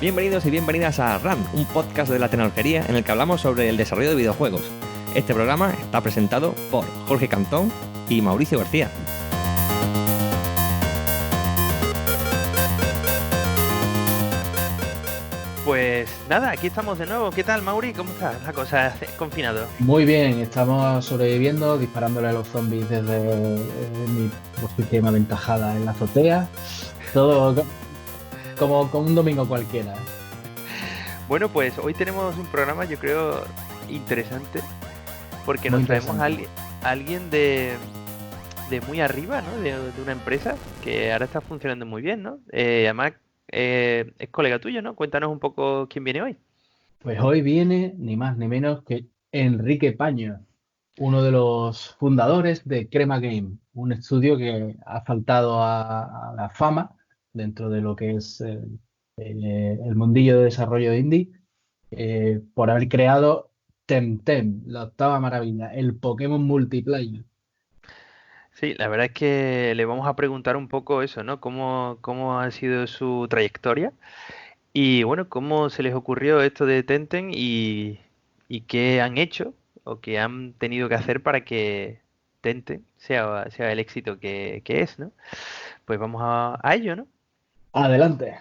Bienvenidos y bienvenidas a RAM, un podcast de la tecnología en el que hablamos sobre el desarrollo de videojuegos. Este programa está presentado por Jorge Cantón y Mauricio García. Pues nada, aquí estamos de nuevo. ¿Qué tal, Mauri? ¿Cómo está la cosa confinado? Muy bien, estamos sobreviviendo, disparándole a los zombies desde mi posición aventajada en la azotea. Todo como un domingo cualquiera. Bueno, pues hoy tenemos un programa, yo creo, interesante, porque nos traemos a alguien de muy arriba, ¿no? De una empresa que ahora está funcionando muy bien, ¿no? Además, es colega tuyo, ¿no? Cuéntanos un poco quién viene hoy. Pues hoy viene ni más ni menos que Enrique Paño, uno de los fundadores de Crema Game, un estudio que ha saltado a la fama dentro de lo que es el mundillo de desarrollo de indie, por haber creado Temtem, la octava maravilla, el Pokémon multiplayer. Sí, la verdad es que le vamos a preguntar un poco eso, ¿no? ¿Cómo ha sido su trayectoria? Y bueno, ¿cómo se les ocurrió esto de Tenten y qué han hecho o qué han tenido que hacer para que Tenten sea el éxito que es, ¿no? Pues vamos a ello, ¿no? Adelante.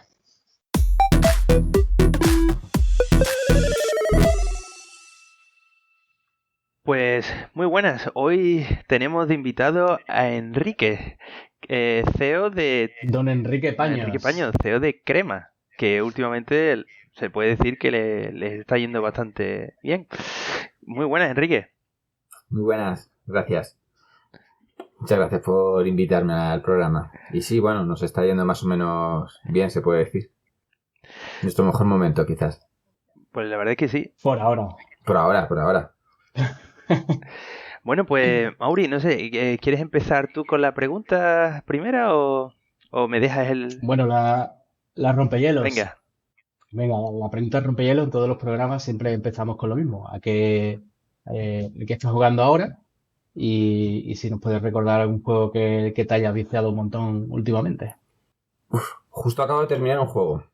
Pues muy buenas. Hoy tenemos de invitado a Enrique, CEO de... Don Enrique Paños. Enrique Paño, CEO de Crema, que últimamente se puede decir que les está yendo bastante bien. Muy buenas, Enrique. Muy buenas, gracias. Muchas gracias por invitarme al programa. Y sí, bueno, nos está yendo más o menos bien, se puede decir. Nuestro mejor momento, quizás. Pues la verdad es que sí. Por ahora. Por ahora. Bueno, pues Mauri, no sé, ¿quieres empezar tú con la pregunta primera o me dejas el...? Bueno, la rompehielos. Venga, la pregunta rompehielos en todos los programas siempre empezamos con lo mismo. ¿A qué estás jugando ahora? Y si nos puedes recordar algún juego que te haya viciado un montón últimamente. Justo acabo de terminar un juego,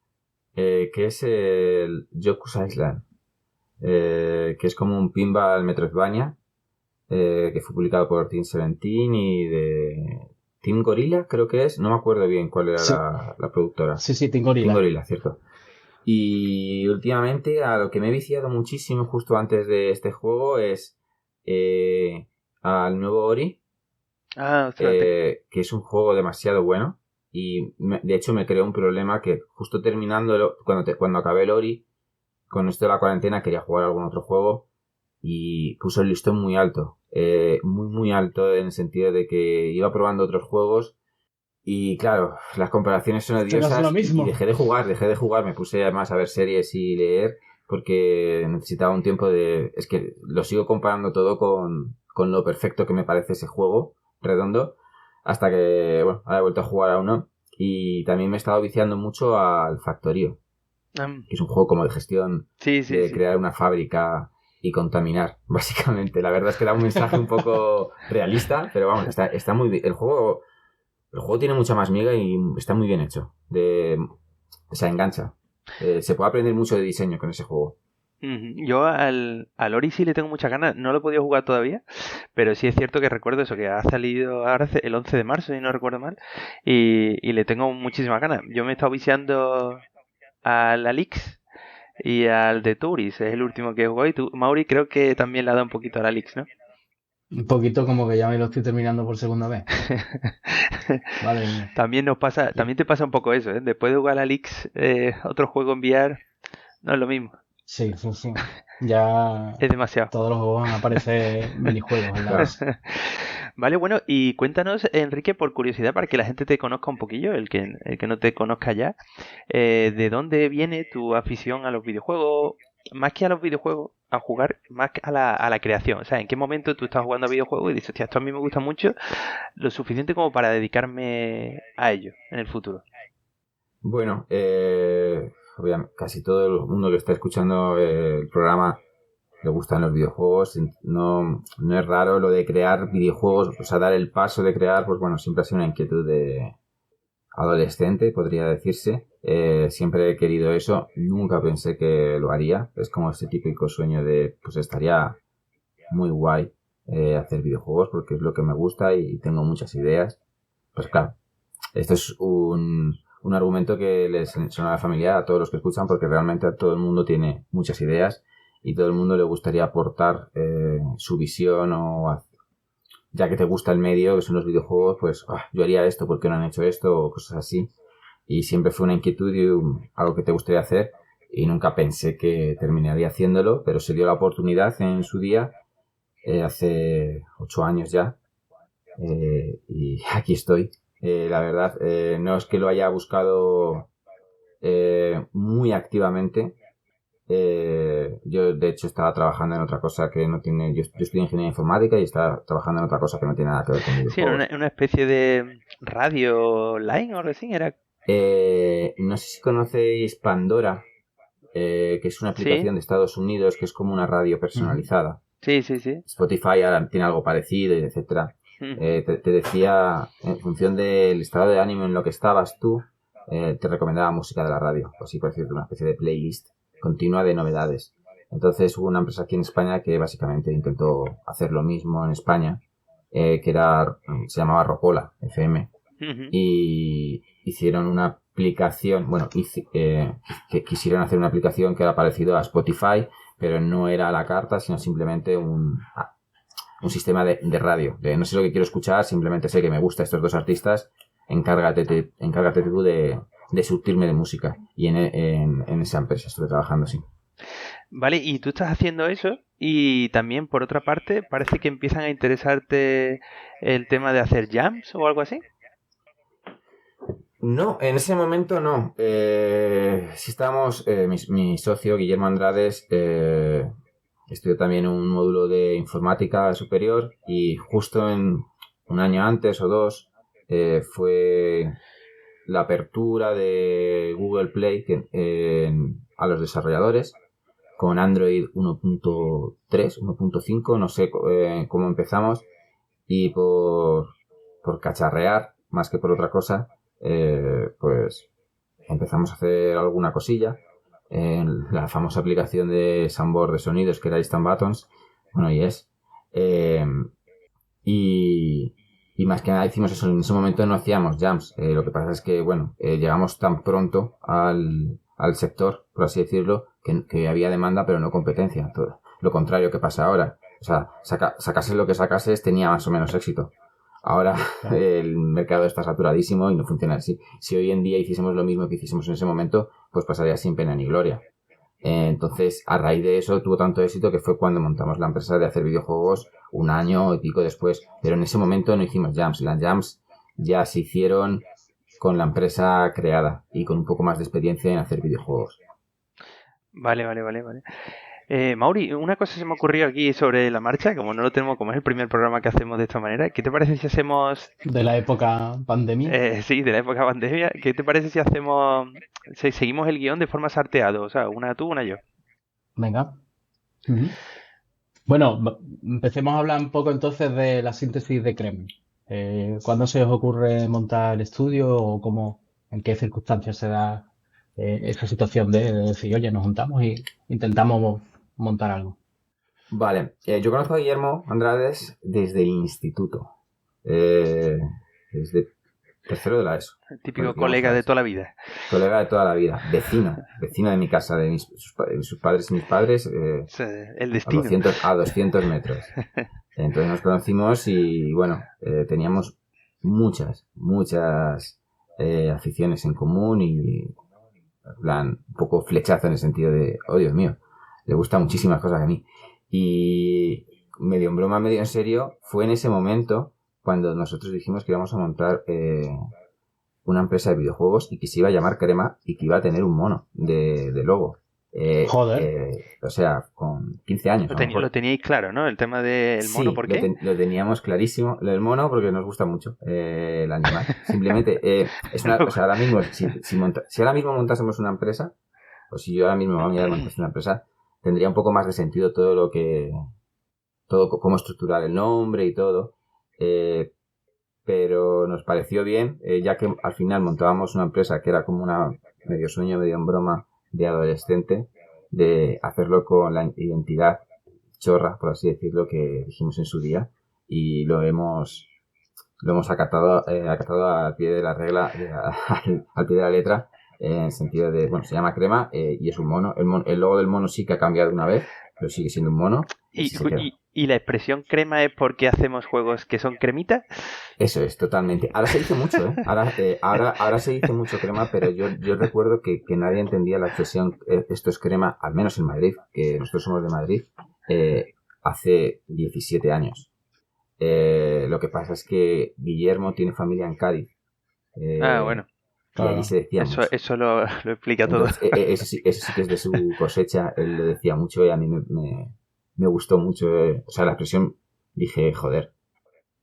que es el Yoku's Island, que es como un pinball Metroidvania, que fue publicado por Team 17 y de Team Gorilla, creo que es. No me acuerdo bien cuál era Sí. la productora. Sí, Team Gorilla. Team Gorilla, cierto. Y últimamente a lo que me he viciado muchísimo justo antes de este juego es al nuevo Ori, ostras, que es un juego demasiado bueno. Y de hecho me creó un problema que justo terminándolo, cuando acabé el Ori, con esto de la cuarentena quería jugar algún otro juego y puso el listón muy alto. Muy alto en el sentido de que iba probando otros juegos y claro, las comparaciones son odiosas. No es lo mismo. Y dejé de jugar, me puse además a ver series y leer porque necesitaba un tiempo de... Es que lo sigo comparando todo con lo perfecto que me parece ese juego redondo, hasta que, bueno, ahora he vuelto a jugar a uno y también me he estado viciando mucho al Factorio, que es un juego como de gestión, sí. crear una fábrica y contaminar, básicamente. La verdad es que da un mensaje un poco realista, pero vamos, está muy bien. El juego tiene mucha más miga y está muy bien hecho. O sea, engancha. Se puede aprender mucho de diseño con ese juego. Yo al Ori sí le tengo muchas ganas. No lo he podido jugar todavía, pero sí es cierto que recuerdo eso, que ha salido ahora el 11 de marzo, si no recuerdo mal, y le tengo muchísimas ganas. Yo me he estado viciando al Alix y al de Touris, es el último que he jugado. Y tú, Mauri, creo que también le ha dado un poquito al Alix, ¿no? Un poquito como que ya me lo estoy terminando por segunda vez. Vale. También te pasa un poco eso, ¿eh? Después de jugar al Alix, otro juego enviar no es lo mismo. Sí. Ya es demasiado. Todos los juegos van a aparecer minijuegos en la base. Vale, bueno, y cuéntanos, Enrique, por curiosidad, para que la gente te conozca un poquillo, el que no te conozca ya, ¿de dónde viene tu afición a los videojuegos? Más que a los videojuegos, a jugar, más que a la creación. O sea, ¿en qué momento tú estás jugando a videojuegos y dices, hostia, esto a mí me gusta mucho, lo suficiente como para dedicarme a ello en el futuro? Bueno, obviamente, casi todo el mundo que está escuchando el programa le gustan los videojuegos. No es raro lo de crear videojuegos, o sea, dar el paso de crear, pues bueno, siempre ha sido una inquietud adolescente, podría decirse. Siempre he querido eso, nunca pensé que lo haría. Es como este típico sueño de, pues estaría muy guay hacer videojuegos porque es lo que me gusta y tengo muchas ideas. Pues claro, esto es un argumento que les suena familiar a todos los que escuchan porque realmente todo el mundo tiene muchas ideas y todo el mundo le gustaría aportar su visión o ya que te gusta el medio, que son los videojuegos, pues yo haría esto, ¿por qué no han hecho esto? O cosas así. Y siempre fue una inquietud y algo que te gustaría hacer y nunca pensé que terminaría haciéndolo, pero se dio la oportunidad en su día, hace 8 años ya, y aquí estoy. La verdad, no es que lo haya buscado muy activamente. Yo de hecho estaba trabajando en otra cosa que no tiene, yo estudié ingeniería informática y estaba trabajando en otra cosa que no tiene nada que ver con Sí, era videojuegos. una especie de radio online o algo así, era... No sé si conocéis Pandora, que es una Sí, aplicación de Estados Unidos que es como una radio personalizada. sí, sí, sí. Spotify ahora tiene algo parecido, y etcétera. Ujú. Te decía, en función del estado de ánimo en lo que estabas tú, te recomendaba música de la radio, o así por decirlo, una especie de playlist continua de novedades. Entonces hubo una empresa aquí en España que básicamente intentó hacer lo mismo en España, que se llamaba Rocola FM, Ujú. y hicieron una aplicación, bueno, que quisieron hacer una aplicación que era parecido a Spotify, pero no era a la carta, sino simplemente un sistema de radio. No sé lo que quiero escuchar, simplemente sé que me gustan estos dos artistas, encárgate tú de surtirme de música. Y en esa empresa estuve trabajando, sí. Vale, y tú estás haciendo eso y también por otra parte parece que empiezan a interesarte el tema de hacer jams o algo así. No, en ese momento no. Sí estábamos, mi socio Guillermo Andrades estudió también un módulo de informática superior y justo en un año antes o dos fue la apertura de Google Play a los desarrolladores con Android 1.3, 1.5, no sé cómo empezamos y por cacharrear más que por otra cosa, pues empezamos a hacer alguna cosilla en la famosa aplicación de Soundboard de sonidos que era Instant Buttons, bueno, y es. Y más que nada hicimos eso. En ese momento no hacíamos jams. Lo que pasa es que, bueno, llegamos tan pronto al sector, por así decirlo, que había demanda pero no competencia. Todo lo contrario que pasa ahora. O sea, sacases lo que sacases tenía más o menos éxito. Ahora Claro. el mercado está saturadísimo y no funciona así. Si hoy en día hiciésemos lo mismo que hicimos en ese momento, pues pasaría sin pena ni gloria. Entonces, a raíz de eso tuvo tanto éxito que fue cuando montamos la empresa de hacer videojuegos un año y pico después. Pero en ese momento no hicimos jams. Las jams ya se hicieron con la empresa creada y con un poco más de experiencia en hacer videojuegos. Vale, vale, vale, vale. Mauri, una cosa se me ocurrió aquí sobre la marcha, como no lo tenemos, como es el primer programa que hacemos de esta manera, ¿qué te parece si hacemos, De la época pandemia. sí, de la época pandemia, ¿qué te parece si hacemos, si seguimos el guión de forma sarteado, o sea, una tú, una yo? Venga. Ujú. Bueno, empecemos a hablar un poco entonces de la síntesis de Creme. ¿Cuándo se os ocurre montar el estudio o cómo, en qué circunstancias se da esa situación de decir, oye, nos juntamos y intentamos montar algo? Vale, yo conozco a Guillermo Andrades desde el instituto. Desde tercero de la ESO. El típico Pues, digamos, colega de toda la vida. colega de toda la vida, vecino de mi casa, de sus padres y mis padres, O sea, el a destino. 200 metros. Entonces nos conocimos y bueno, teníamos muchas aficiones en común y en plan, un poco flechazo en el sentido de, oh Dios mío, le gustan muchísimas cosas a mí. Y medio en broma, medio en serio, fue en ese momento cuando nosotros dijimos que íbamos a montar una empresa de videojuegos y que se iba a llamar Crema y que iba a tener un mono de logo. Joder. O sea, con 15 años. Lo teníais claro, ¿no? El tema del mono, Sí, ¿por qué? lo teníamos clarísimo. Lo del mono porque nos gusta mucho el animal. Simplemente, es una cosa, ahora mismo, si ahora mismo montásemos una empresa, o si yo ahora mismo montase una empresa, tendría un poco más de sentido todo cómo estructurar el nombre y todo. pero nos pareció bien, ya que al final montábamos una empresa que era como una medio sueño, medio en broma de adolescente, de hacerlo con la identidad chorra, por así decirlo, que dijimos en su día, y lo hemos acatado al pie de la regla, al pie de la letra, en el sentido de, bueno, se llama Crema y es un mono. El logo del mono sí que ha cambiado una vez, pero sigue siendo un mono. ¿Y la expresión crema es porque hacemos juegos que son cremitas? Eso es, totalmente. Ahora se dice mucho, ¿eh? Ahora se dice mucho crema, pero yo recuerdo que nadie entendía la expresión esto es crema, al menos en Madrid, que nosotros somos de Madrid, hace 17 años. Lo que pasa es que Guillermo tiene familia en Cádiz. Bueno. Y allí se decía mucho. Eso lo explica todo. Entonces, eso sí que es de su cosecha. Él lo decía mucho y a mí me gustó mucho. O sea, la expresión, dije, joder,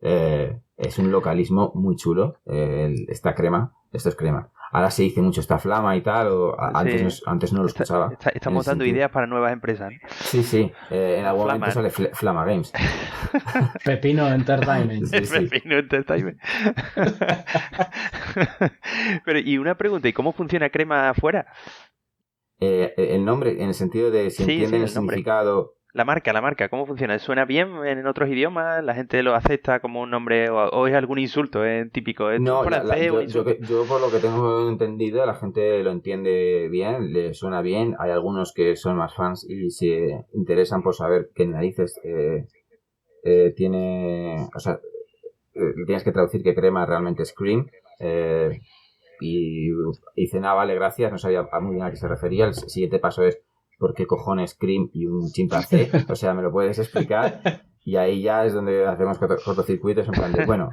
es un localismo muy chulo. Esta crema, esto es crema. Ahora se dice mucho esta flama y tal, antes no lo escuchaba. Estamos dando ideas para nuevas empresas, ¿no? Sí. En algún momento sale Flama Games. Pepino Entertainment. Sí. Pepino Entertainment. Pero, y una pregunta, ¿y cómo funciona crema afuera? El nombre, en el sentido de si entienden el significado. La marca, ¿cómo funciona? ¿Suena bien en otros idiomas? ¿La gente lo acepta como un nombre o es algún insulto típico? ¿Es no, francés, yo por lo que tengo entendido, la gente lo entiende bien, le suena bien. Hay algunos que son más fans y se interesan por saber qué narices tiene... O sea, tienes que traducir que crema realmente es cream. Y dice, vale, gracias, no sabía muy bien a qué se refería. El siguiente paso es ¿por qué cojones Cream y un chimpancé? O sea, ¿me lo puedes explicar? Y ahí ya es donde hacemos cortocircuitos en plan de, bueno,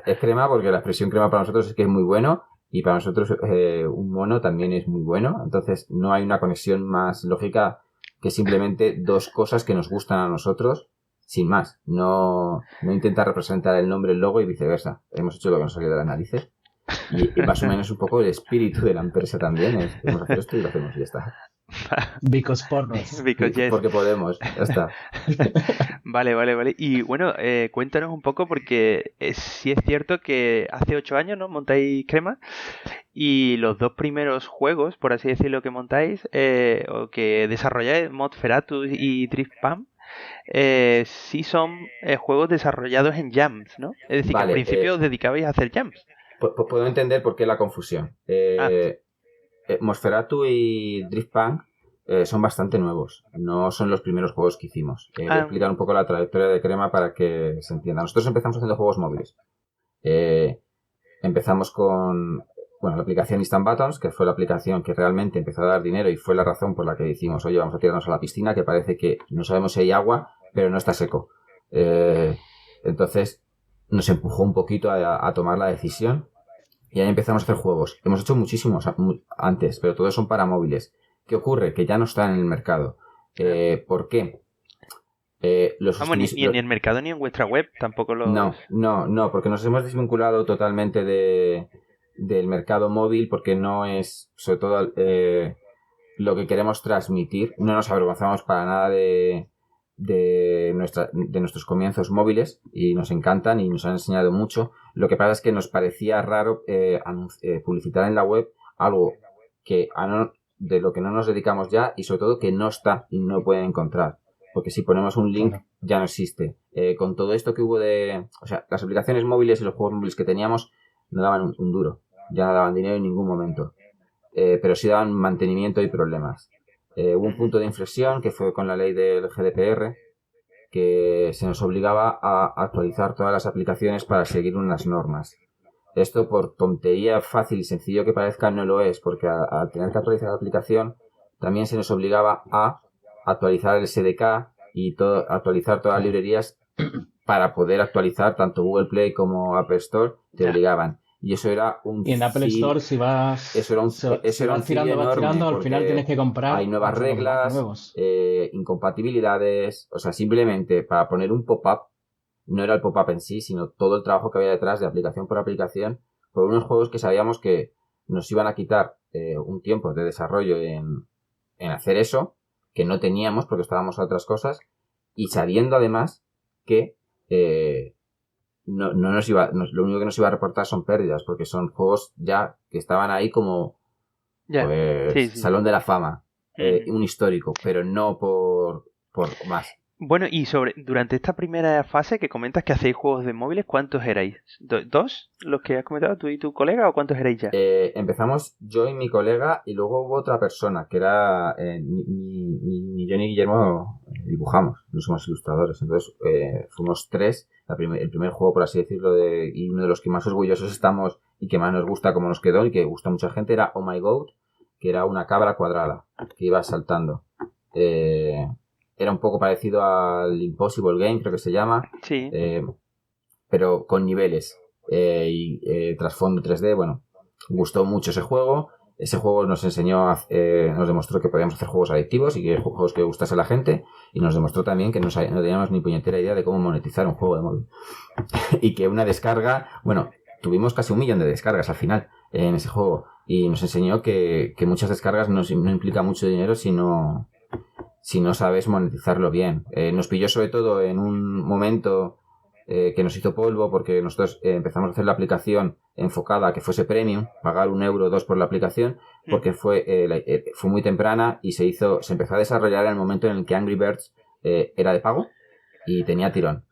es crema porque la expresión crema para nosotros es que es muy bueno y para nosotros un mono también es muy bueno. Entonces no hay una conexión más lógica que simplemente dos cosas que nos gustan a nosotros sin más. No intentar representar el nombre, el logo y viceversa. Hemos hecho lo que nos salió de las narices. Y más o menos un poco el espíritu de la empresa también es, vamos a hacer esto y lo hacemos y ya está. Because pornos. Yes. Porque podemos, ya está. Vale. Y bueno, cuéntanos un poco porque sí es cierto que hace 8 años, ¿no? Montáis Crema y los dos primeros juegos, por así decirlo, que montáis o que desarrolláis, Modferatus y Driftpunk, sí son juegos desarrollados en jams, ¿no? Es decir, que al principio os dedicabais a hacer jams. Puedo entender por qué la confusión. Nosferatu y Driftpunk son bastante nuevos. No son los primeros juegos que hicimos. Voy a explicar un poco la trayectoria de Crema para que se entienda. Nosotros empezamos haciendo juegos móviles. Empezamos con la aplicación Instant Buttons, que fue la aplicación que realmente empezó a dar dinero y fue la razón por la que decimos, oye, vamos a tirarnos a la piscina, que parece que no sabemos si hay agua, pero no está seco. Entonces nos empujó un poquito a tomar la decisión y ahí empezamos a hacer juegos. Hemos hecho muchísimos antes, pero todos son para móviles. ¿Qué ocurre? Que ya no están en el mercado. ¿Por qué? Ni en el mercado ni en vuestra web tampoco lo... No, porque nos hemos desvinculado totalmente del mercado móvil porque no es, sobre todo, lo que queremos transmitir. No nos avergonzamos para nada de nuestros comienzos móviles y nos encantan y nos han enseñado mucho. Lo que pasa es que nos parecía raro publicitar en la web algo que de lo que no nos dedicamos ya y sobre todo que no está y no pueden encontrar. Porque si ponemos un link ya no existe. Con todo esto que hubo o sea, las aplicaciones móviles y los juegos móviles que teníamos no daban un duro. Ya no daban dinero en ningún momento. Pero sí daban mantenimiento y problemas. Hubo un punto de inflexión que fue con la ley del GDPR, que se nos obligaba a actualizar todas las aplicaciones para seguir unas normas. Esto, por tontería fácil y sencillo que parezca, no lo es, porque al tener que actualizar la aplicación también se nos obligaba a actualizar el SDK y actualizar todas las librerías para poder actualizar tanto Google Play como Apple Store, te obligaban. Y eso era un... Y en Apple Store si vas... Eso era un tirando, al final tienes que comprar... Hay nuevas reglas, incompatibilidades... O sea, simplemente para poner un pop-up, no era el pop-up en sí, sino todo el trabajo que había detrás de aplicación por aplicación, por unos juegos que sabíamos que nos iban a quitar un tiempo de desarrollo en hacer eso, que no teníamos porque estábamos a otras cosas, y sabiendo además que lo único que nos iba a reportar son pérdidas, porque son juegos ya que estaban ahí como pues, Salón de la Fama, un histórico, pero no por más. Bueno, y durante esta primera fase que comentas que hacéis juegos de móviles, ¿cuántos erais? ¿Dos? ¿Los que has comentado tú y tu colega o cuántos erais ya? Empezamos yo y mi colega y luego hubo otra persona que era ni yo ni Guillermo dibujamos, no somos ilustradores, entonces fuimos tres. El primer juego, por así decirlo, y uno de los que más orgullosos estamos y que más nos gusta como nos quedó y que gusta a mucha gente era Oh My Goat, que era una cabra cuadrada que iba saltando. Era un poco parecido al Impossible Game, creo que se llama. Sí. Pero con niveles y trasfondo 3D. Bueno, gustó mucho ese juego. Ese juego nos enseñó, nos demostró que podíamos hacer juegos adictivos y que juegos que gustase a la gente. Y nos demostró también que no teníamos ni puñetera idea de cómo monetizar un juego de móvil. Y que una descarga... Bueno, tuvimos casi 1 millón de descargas al final en ese juego. Y nos enseñó que muchas descargas no implica mucho dinero si no sabes monetizarlo bien. Nos pilló sobre todo en un momento que nos hizo polvo porque nosotros empezamos a hacer la aplicación enfocada a que fuese premium, pagar 1 euro o 2 por la aplicación, porque fue muy temprana y se empezó a desarrollar en el momento en el que Angry Birds era de pago y tenía tirón.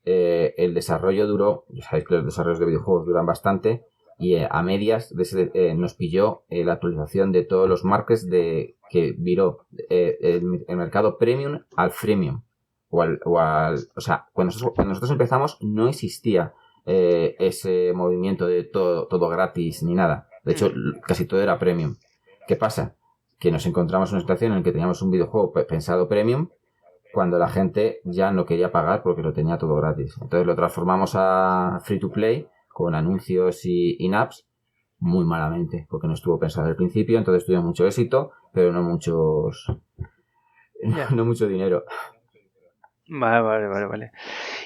El desarrollo duró, ya sabéis que los desarrollos de videojuegos duran bastante, y a medias nos pilló la actualización de todos los markets que viró el mercado premium al freemium. O sea, cuando nosotros empezamos no existía ese movimiento de todo gratis ni nada. De hecho, casi todo era premium. ¿Qué pasa? Que nos encontramos en una situación en la que teníamos un videojuego pensado premium cuando la gente ya no quería pagar porque lo tenía todo gratis. Entonces lo transformamos a free to play con anuncios y in-apps muy malamente, porque no estuvo pensado al principio, entonces tuvimos mucho éxito, pero no mucho dinero. Vale.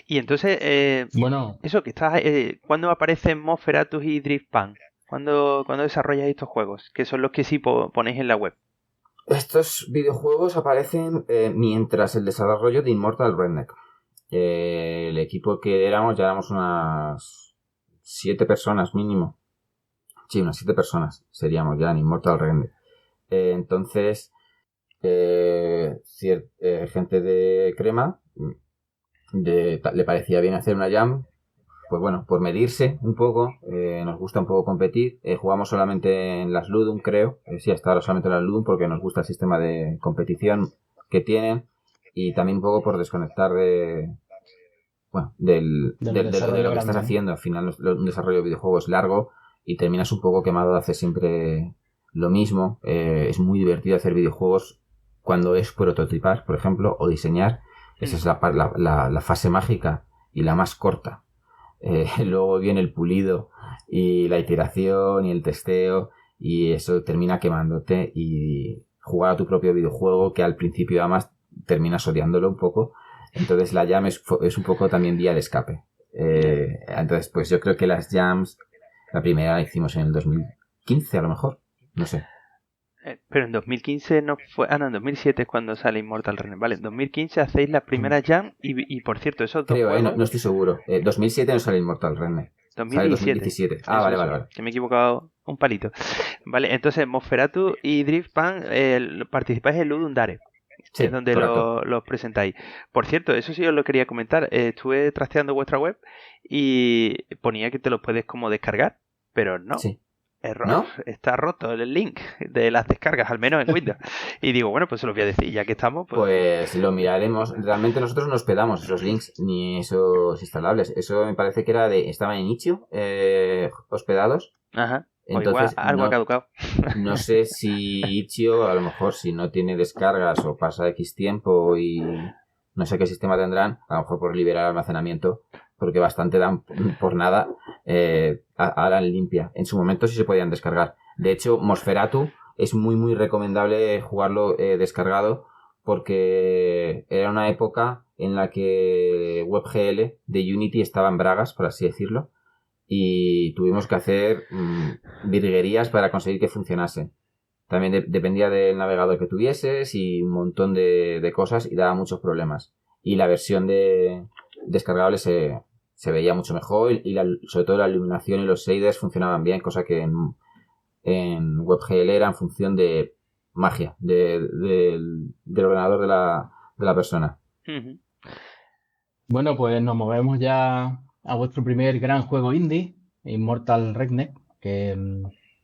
Y entonces, bueno, eso que estás, ¿cuándo aparecen Nosferatu y Driftpunk? ¿Cuándo desarrolláis estos juegos? Que son los que sí ponéis en la web. Estos videojuegos aparecen mientras el desarrollo de Immortal Redneck. El equipo que ya éramos unas 7 personas mínimo. Sí, unas 7 personas seríamos ya en Immortal Redneck. Entonces, gente de Crema le parecía bien hacer una jam. Pues bueno, por medirse un poco, nos gusta un poco competir. Jugamos solamente en las Ludum, creo. Sí, hasta ahora solamente en las Ludum porque nos gusta el sistema de competición que tienen y también un poco por desconectar de lo que estás haciendo. Al final un desarrollo de videojuegos es largo y terminas un poco quemado de hacer siempre lo mismo. Es muy divertido hacer videojuegos cuando es prototipar, por ejemplo, o diseñar. Esa es la fase mágica y la más corta. Luego viene el pulido y la iteración y el testeo y eso termina quemándote, y jugar a tu propio videojuego que al principio además terminas odiándolo un poco. Entonces la jam es un poco también vía de escape. Entonces pues yo creo que las jams, la primera la hicimos en el 2015 a lo mejor, no sé. Pero en 2015 no fue... en 2007 es cuando sale Immortal Redneck. Vale, en 2015 hacéis la primera jam y por cierto, esos dos juegos... no estoy seguro. 2007 no sale Immortal Redneck. 2017. Vale. Que me he equivocado un palito. Vale, entonces Nosferatu y Driftpunk participáis en Ludum Dare. Sí, es donde los presentáis. Por cierto, eso sí os lo quería comentar. Estuve trasteando vuestra web y ponía que te los puedes como descargar, pero no. Sí. Error, ¿no? Está roto el link de las descargas, al menos en Windows. Y digo, bueno, pues se los voy a decir, ya que estamos. Pues lo miraremos. Realmente nosotros no hospedamos esos links ni esos instalables. Eso me parece que estaban en Itch.io hospedados. Ajá. Entonces, igual, algo ha caducado. No sé si Itch.io, a lo mejor si no tiene descargas o pasa X tiempo y no sé qué sistema tendrán, a lo mejor por liberar almacenamiento, porque bastante dan por nada, ahora limpia. En su momento sí se podían descargar. De hecho, Nosferatu es muy muy recomendable jugarlo descargado, porque era una época en la que WebGL de Unity estaba en bragas, por así decirlo, y tuvimos que hacer virguerías para conseguir que funcionase. También dependía del navegador que tuvieses y un montón de cosas, y daba muchos problemas. Y la versión descargable se se veía mucho mejor y sobre todo la iluminación y los shaders funcionaban bien, cosa que en WebGL era en función de magia del ordenador de la persona. Ujú. Bueno, pues nos movemos ya a vuestro primer gran juego indie, Immortal Redneck, que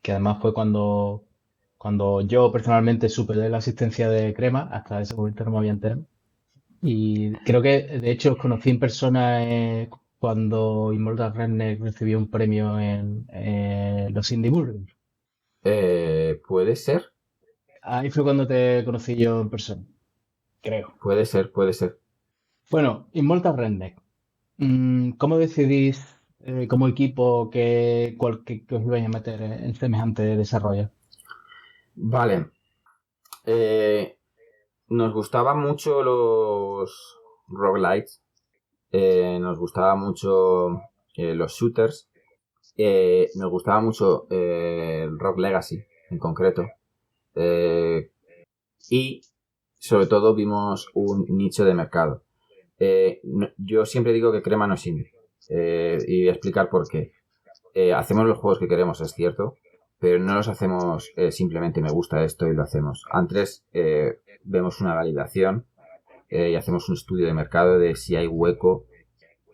además fue cuando yo personalmente supe de la existencia de Crema. Hasta ese momento no me había enterado. Y creo que de hecho os conocí en persona cuando Immortal Redneck recibió un premio en los Indie Burgers. Puede ser, Ahí fue cuando te conocí yo en persona, creo. puede ser. Bueno, Immortal Redneck. ¿Cómo decidís como equipo que os ibais a meter en semejante desarrollo? Vale. Nos gustaban mucho los roguelites. Nos gustaba mucho los shooters. Nos gustaba mucho el Rogue Legacy en concreto. Y sobre todo vimos un nicho de mercado. Yo siempre digo que Crema no es indie. Y voy a explicar por qué. Hacemos los juegos que queremos, es cierto, pero no los hacemos simplemente me gusta esto y lo hacemos. Antes vemos una validación y hacemos un estudio de mercado de si hay hueco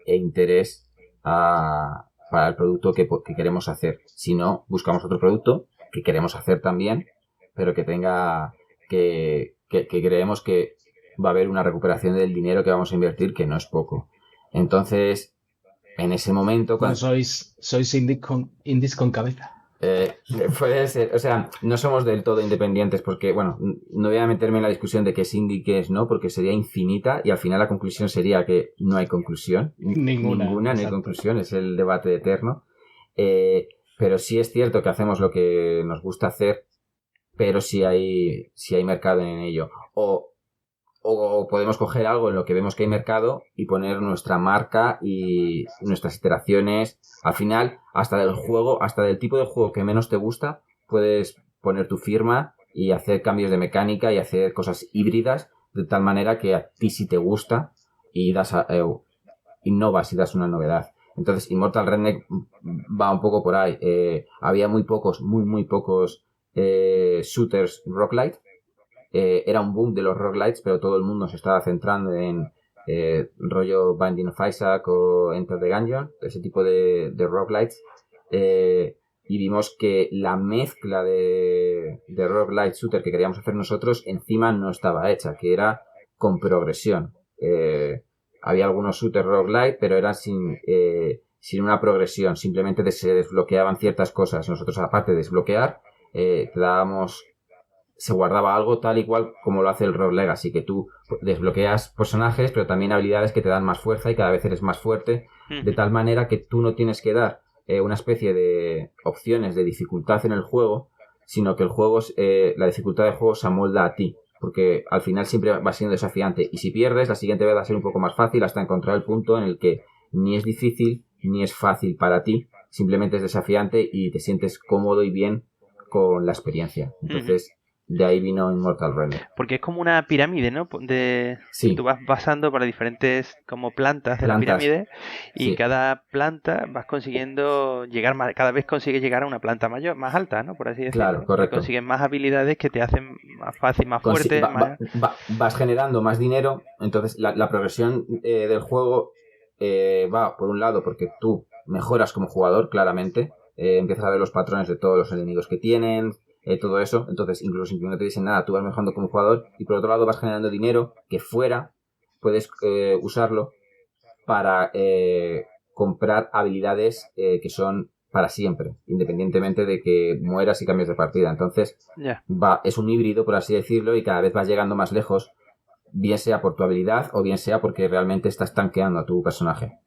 e interés para el producto que queremos hacer. Si no, buscamos otro producto que queremos hacer también, pero que tenga que creemos que va a haber una recuperación del dinero que vamos a invertir, que no es poco. Entonces, en ese momento... Bueno, sois indies con cabeza. Puede ser, o sea, no somos del todo independientes porque, bueno, no voy a meterme en la discusión de qué es indie y qué es no, porque sería infinita y al final la conclusión sería que no hay conclusión. Ninguna, no hay conclusión, es el debate eterno. Pero sí es cierto que hacemos lo que nos gusta hacer, pero sí hay mercado en ello. O podemos coger algo en lo que vemos que hay mercado y poner nuestra marca y nuestras iteraciones. Al final, hasta del tipo de juego que menos te gusta, puedes poner tu firma y hacer cambios de mecánica y hacer cosas híbridas de tal manera que a ti sí te gusta y innovas y das una novedad. Entonces, Immortal Redneck va un poco por ahí. Había muy pocos shooters roguelite. Era un boom de los roguelites, pero todo el mundo se estaba centrando en rollo Binding of Isaac o Enter the Gungeon, ese tipo de roguelites. Y vimos que la mezcla de roguelite shooter que queríamos hacer nosotros encima no estaba hecha, que era con progresión. Había algunos shooters roguelite, pero eran sin una progresión, simplemente se desbloqueaban ciertas cosas. Nosotros, aparte de desbloquear, se guardaba algo tal y cual como lo hace el Rogue Legacy, que tú desbloqueas personajes, pero también habilidades que te dan más fuerza y cada vez eres más fuerte, de tal manera que tú no tienes que dar una especie de opciones de dificultad en el juego, sino que el juego, la dificultad del juego se amolda a ti, porque al final siempre va siendo desafiante, y si pierdes, la siguiente vez va a ser un poco más fácil hasta encontrar el punto en el que ni es difícil ni es fácil para ti, simplemente es desafiante y te sientes cómodo y bien con la experiencia. Entonces, de ahí vino Immortal Redneck. Porque es como una pirámide, ¿no? Sí. Tú vas pasando por diferentes como plantas de la pirámide y sí. Cada planta vas consiguiendo llegar más, cada vez consigues llegar a una planta mayor, más alta, ¿no? Por así decirlo. Claro, correcto. Consigues más habilidades que te hacen más fácil, más fuerte. Vas generando más dinero, entonces la progresión del juego va por un lado porque tú mejoras como jugador, claramente, empiezas a ver los patrones de todos los enemigos que tienen, todo eso, entonces incluso si no te dicen nada, tú vas mejorando como jugador y por otro lado vas generando dinero que fuera puedes usarlo para comprar habilidades que son para siempre, independientemente de que mueras y cambies de partida. Entonces es un híbrido, por así decirlo, y cada vez vas llegando más lejos, bien sea por tu habilidad o bien sea porque realmente estás tanqueando a tu personaje.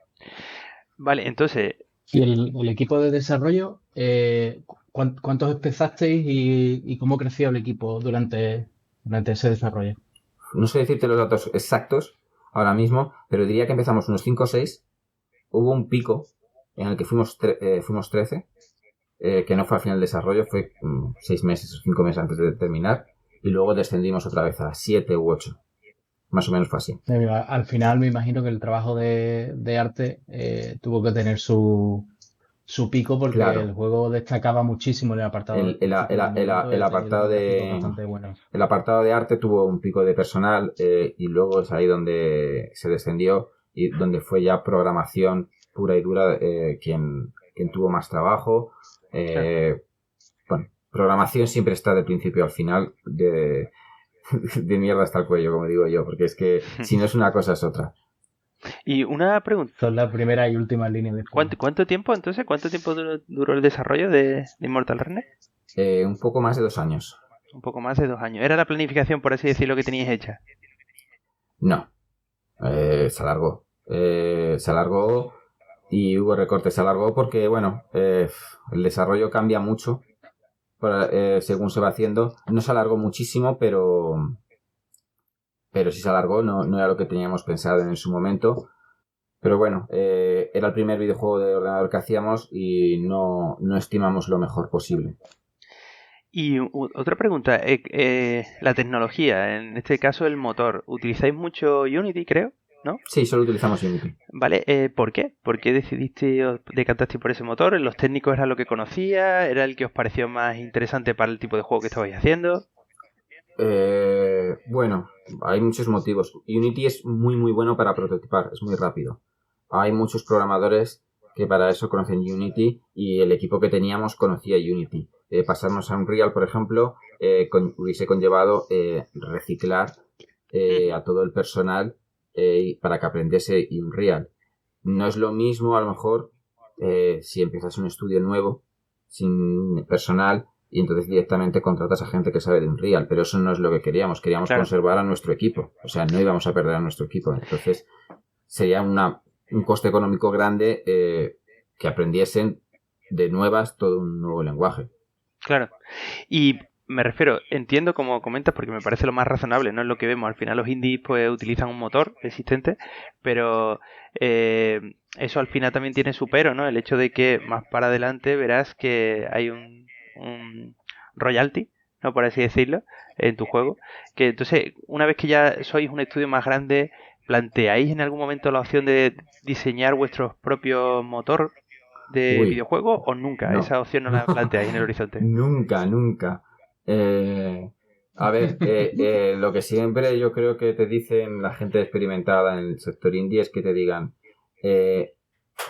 Vale, entonces... ¿Y el equipo de desarrollo? ¿Cuántos empezasteis y cómo creció el equipo durante ese desarrollo? No sé decirte los datos exactos ahora mismo, pero diría que empezamos unos 5 o 6. Hubo un pico en el que fuimos 13, que no fue al final del desarrollo, fue 6 meses o 5 meses antes de terminar, y luego descendimos otra vez a 7 u 8. Más o menos fue así. Al final me imagino que el trabajo de arte tuvo que tener su pico porque Claro. el juego destacaba muchísimo en el apartado El de apartado gráficos bastante buenos. el apartado de arte tuvo un pico de personal y luego es ahí donde se descendió y donde fue ya programación pura y dura quien tuvo más trabajo. Bueno, programación siempre está de principio al final de mierda hasta el cuello, como digo yo, porque es que si no es una cosa es otra. Y una pregunta. Son las primeras y últimas líneas de juego. ¿Cuánto tiempo duró el desarrollo de Immortal Redneck? Un poco más de 2 años. Un poco más de 2 años. ¿Era la planificación, por así decirlo, que teníais hecha? No. Se alargó. Se alargó y hubo recortes. Se alargó porque, bueno, el desarrollo cambia mucho según se va haciendo. No se alargó muchísimo, pero sí se alargó. No era lo que teníamos pensado en su momento. Pero bueno, era el primer videojuego de ordenador que hacíamos y no estimamos lo mejor posible. Y otra pregunta, la tecnología, en este caso el motor, ¿utilizáis mucho Unity, creo? ¿No? Sí, solo utilizamos Unity. Vale, ¿por qué? ¿Por qué decidiste decantaste por ese motor? ¿Los técnicos era lo que conocía? ¿Era el que os pareció más interesante para el tipo de juego que estabais haciendo? Bueno, hay muchos motivos. Unity es muy muy bueno para prototipar, es muy rápido. Hay muchos programadores que para eso conocen Unity y el equipo que teníamos conocía Unity. Pasarnos a Unreal, por ejemplo, hubiese conllevado reciclar a todo el personal para que aprendiese Unreal. No es lo mismo, a lo mejor, si empiezas un estudio nuevo, sin personal, y entonces directamente contratas a gente que sabe de Unreal, pero eso no es lo que queríamos. Queríamos conservar a nuestro equipo. O sea, no íbamos a perder a nuestro equipo. Entonces, sería un coste económico grande que aprendiesen de nuevas todo un nuevo lenguaje. Claro. Y me refiero, entiendo como comentas porque me parece lo más razonable, no es lo que vemos. Al final los indies pues utilizan un motor existente, pero eso al final también tiene su pero, ¿no? El hecho de que más para adelante verás que hay un royalty, ¿no? Por así decirlo, en tu juego. Que entonces, una vez que ya sois un estudio más grande, ¿planteáis en algún momento la opción de diseñar vuestro propio motor de videojuego o nunca? No. Esa opción no la planteáis en el horizonte. Nunca. A ver, lo que siempre yo creo que te dicen la gente experimentada en el sector indie es que te digan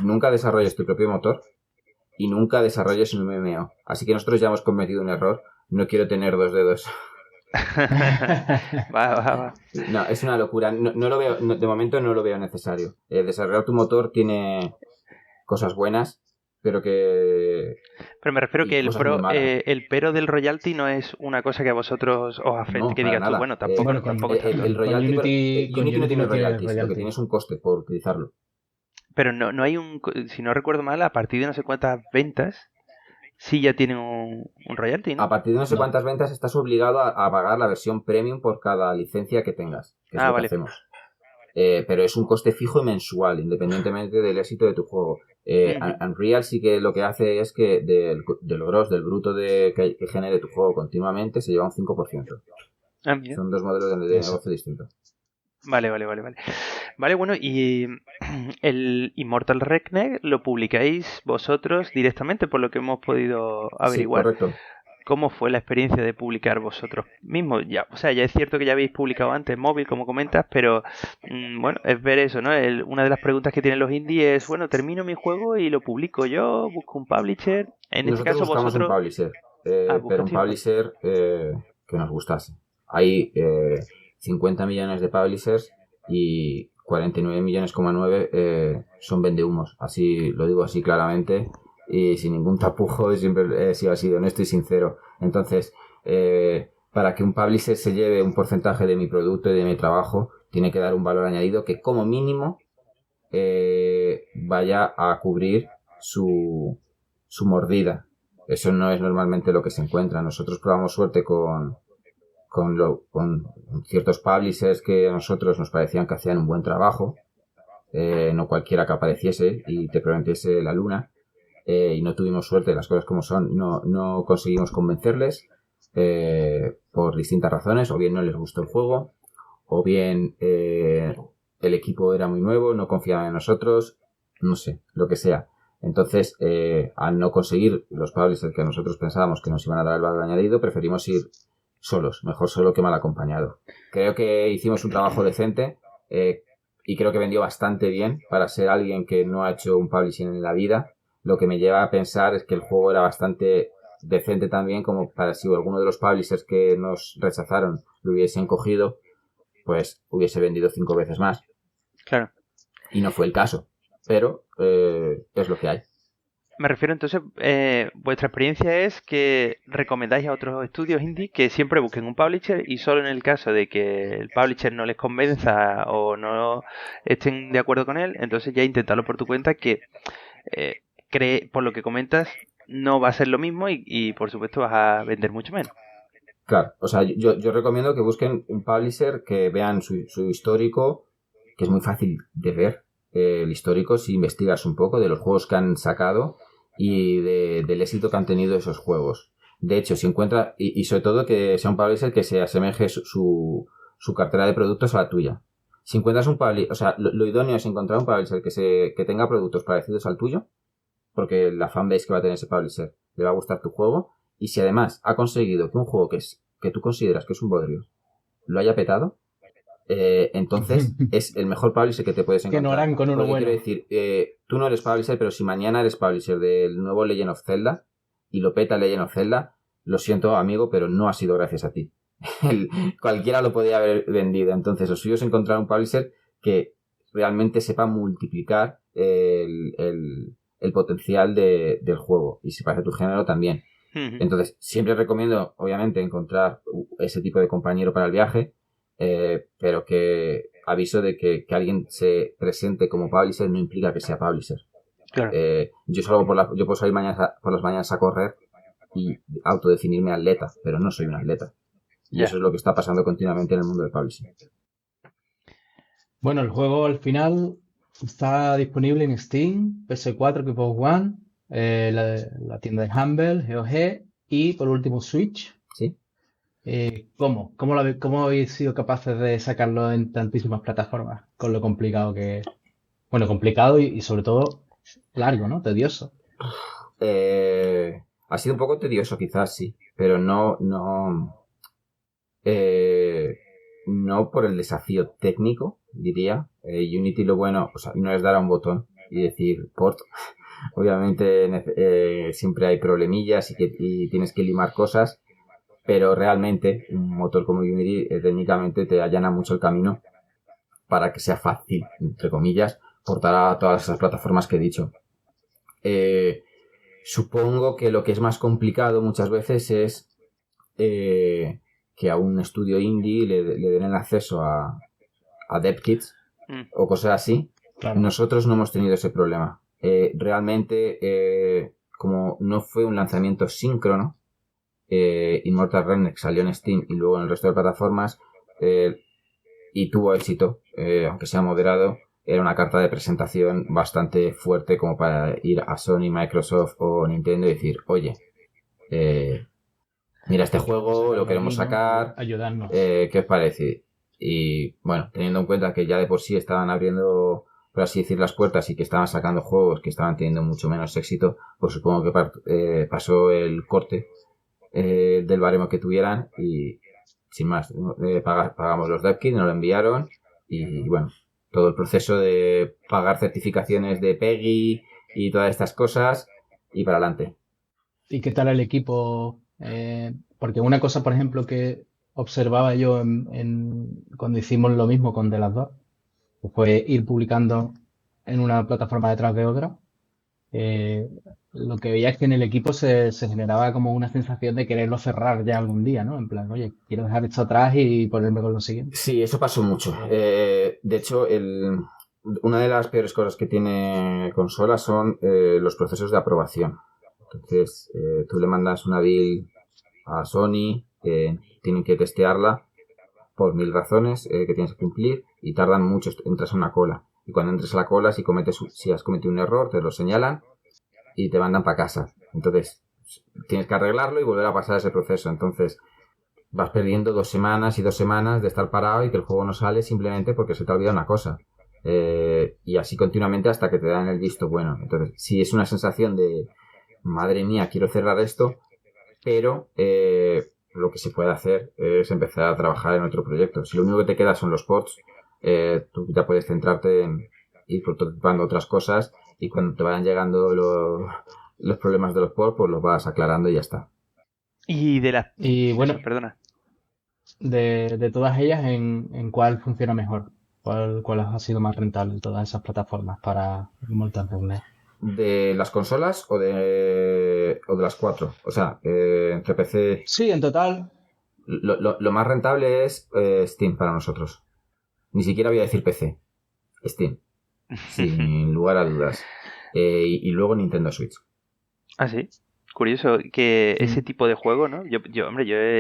nunca desarrolles tu propio motor y nunca desarrolles un MMO. Así que nosotros ya hemos cometido un error. No quiero tener 2 dedos. Va. No, es una locura. No lo veo, de momento no lo veo necesario. Desarrollar tu motor tiene cosas buenas, pero me refiero que el pero del royalty no es una cosa que a vosotros os afecte, que digas tú, bueno, tampoco. El royalty, Unity no tiene royalties, lo que tiene es un coste por utilizarlo. Pero no hay si no recuerdo mal, a partir de no sé cuántas ventas, sí ya tiene un royalty, ¿no? A partir de no sé cuántas ventas estás obligado a pagar la versión premium por cada licencia que tengas, que es lo que hacemos. Pero es un coste fijo y mensual, independientemente del éxito de tu juego. Unreal sí que lo que hace es que del gross, del bruto que genere tu juego continuamente, se lleva un 5%. Son 2 modelos de negocio distintos. Vale. Vale, bueno, y el Immortal Redneck lo publicáis vosotros directamente, por lo que hemos podido averiguar. Sí, correcto. ¿Cómo fue la experiencia de publicar vosotros mismos? Ya es cierto que ya habéis publicado antes móvil, como comentas, pero bueno, es ver eso, ¿no? Una de las preguntas que tienen los indies es, bueno, termino mi juego y lo publico yo, busco un publisher. En este caso buscamos vosotros... un publisher, pero un publisher que nos gustase. Hay 50 millones de publishers y 49 millones,9 son vendehumos. Así lo digo así claramente. Y sin ningún tapujo, siempre he sido así de honesto y sincero. Entonces, para que un publisher se lleve un porcentaje de mi producto y de mi trabajo, tiene que dar un valor añadido que como mínimo vaya a cubrir su mordida. Eso no es normalmente lo que se encuentra. Nosotros probamos suerte con ciertos publishers que a nosotros nos parecían que hacían un buen trabajo, no cualquiera que apareciese y te prometiese la luna. Y no tuvimos suerte, las cosas como son, no conseguimos convencerles por distintas razones, o bien no les gustó el juego, o bien el equipo era muy nuevo, no confiaban en nosotros, no sé, lo que sea. Entonces, al no conseguir los publishers que nosotros pensábamos que nos iban a dar el valor añadido, preferimos ir solos, mejor solo que mal acompañado. Creo que hicimos un trabajo decente y creo que vendió bastante bien para ser alguien que no ha hecho un publishing en la vida. Lo que me lleva a pensar es que el juego era bastante decente también, como para si alguno de los publishers que nos rechazaron lo hubiesen cogido, pues hubiese vendido 5 veces más. Claro. Y no fue el caso, pero es lo que hay. Me refiero entonces, vuestra experiencia es que recomendáis a otros estudios indie que siempre busquen un publisher y solo en el caso de que el publisher no les convenza o no estén de acuerdo con él, entonces ya intentarlo por tu cuenta, que por lo que comentas no va a ser lo mismo y por supuesto vas a vender mucho menos. Claro, o sea, yo recomiendo que busquen un publisher, que vean su histórico, que es muy fácil de ver el histórico si investigas un poco de los juegos que han sacado y del éxito que han tenido esos juegos. De hecho, si encuentra, y sobre todo que sea un publisher que se asemeje su cartera de productos a la tuya. Si encuentras un publisher, o sea, lo idóneo es encontrar un publisher que tenga productos parecidos al tuyo, porque la fanbase que va a tener ese publisher le va a gustar tu juego, y si además ha conseguido que un juego que tú consideras que es un bodrio lo haya petado, entonces es el mejor publisher que te puedes encontrar. Que no harán con uno porque bueno. Quiero decir, tú no eres publisher, pero si mañana eres publisher del nuevo Legend of Zelda y lo peta Legend of Zelda, lo siento, amigo, pero no ha sido gracias a ti. Cualquiera lo podía haber vendido. Entonces lo suyo es encontrar un publisher que realmente sepa multiplicar el potencial del juego y se parece a tu género también. Entonces siempre recomiendo, obviamente, encontrar ese tipo de compañero para el viaje, pero que aviso de que alguien se presente como publisher no implica que sea publisher. Claro. Yo puedo salir por las mañanas a correr y autodefinirme atleta, pero no soy un atleta. Y eso es lo que está pasando continuamente en el mundo del publishing. Bueno, el juego al final está disponible en Steam, PS4, Xbox One, la tienda de Humble, GOG y por último Switch. ¿Sí? ¿Cómo habéis sido capaces de sacarlo en tantísimas plataformas? Con lo complicado que es. Bueno, complicado y sobre todo largo, ¿no? Tedioso. Ha sido un poco tedioso quizás, sí, pero no por el desafío técnico, diría. Unity lo bueno, o sea, no es dar a un botón y decir port. Obviamente siempre hay problemillas y tienes que limar cosas, pero realmente un motor como Unity técnicamente te allana mucho el camino para que sea fácil, entre comillas, portar a todas esas plataformas que he dicho. Supongo que lo que es más complicado muchas veces es que a un estudio indie le den el acceso a DevKits o cosas así. Claro. Nosotros no hemos tenido ese problema. Realmente, como no fue un lanzamiento síncrono, Immortal Redneck salió en Steam y luego en el resto de plataformas y tuvo éxito, aunque sea moderado. Era una carta de presentación bastante fuerte como para ir a Sony, Microsoft o Nintendo y decir, oye, mira este juego, lo queremos sacar, ayudarnos. ¿qué os parece? Y bueno, teniendo en cuenta que ya de por sí estaban abriendo, por así decir, las puertas y que estaban sacando juegos que estaban teniendo mucho menos éxito, pues supongo que pasó el corte del baremo que tuvieran y sin más, pagamos los DevKits, nos lo enviaron y bueno, todo el proceso de pagar certificaciones de PEGI y todas estas cosas y para adelante. ¿Y qué tal el equipo? Porque una cosa, por ejemplo, que observaba yo cuando hicimos lo mismo con The Last of Us, fue ir publicando en una plataforma detrás de otra. Lo que veía es que en el equipo se generaba como una sensación de quererlo cerrar ya algún día, ¿no? En plan, oye, quiero dejar esto atrás y ponerme con lo siguiente. Sí, eso pasó mucho. De hecho, una de las peores cosas que tiene consola son los procesos de aprobación. Entonces, tú le mandas una build a Sony, tienen que testearla por 1000 razones que tienes que cumplir y tardan mucho, entras a una cola. Y cuando entres a la cola, si has cometido un error, te lo señalan y te mandan para casa. Entonces, tienes que arreglarlo y volver a pasar ese proceso. Entonces, vas perdiendo 2 semanas y 2 semanas de estar parado y que el juego no sale simplemente porque se te ha olvidado una cosa. Y así continuamente hasta que te dan el visto bueno. Entonces, sí es una sensación de, madre mía, quiero cerrar esto, pero lo que se puede hacer es empezar a trabajar en otro proyecto. Si lo único que te queda son los ports, tú ya puedes centrarte en ir prototipando otras cosas y cuando te vayan llegando los problemas de los ports, pues los vas aclarando y ya está. Y de las... Y bueno, Eso, perdona. de todas ellas, ¿en cuál funciona mejor? ¿Cuál ha sido más rentable en todas esas plataformas para Mortal Kombat? ¿De las consolas o de las 4? O sea, entre PC... Sí, en total. Lo más rentable es Steam para nosotros. Ni siquiera voy a decir PC. Steam. Sin lugar a dudas. Y luego Nintendo Switch. Ah, sí. Curioso que ese tipo de juego, ¿no? Yo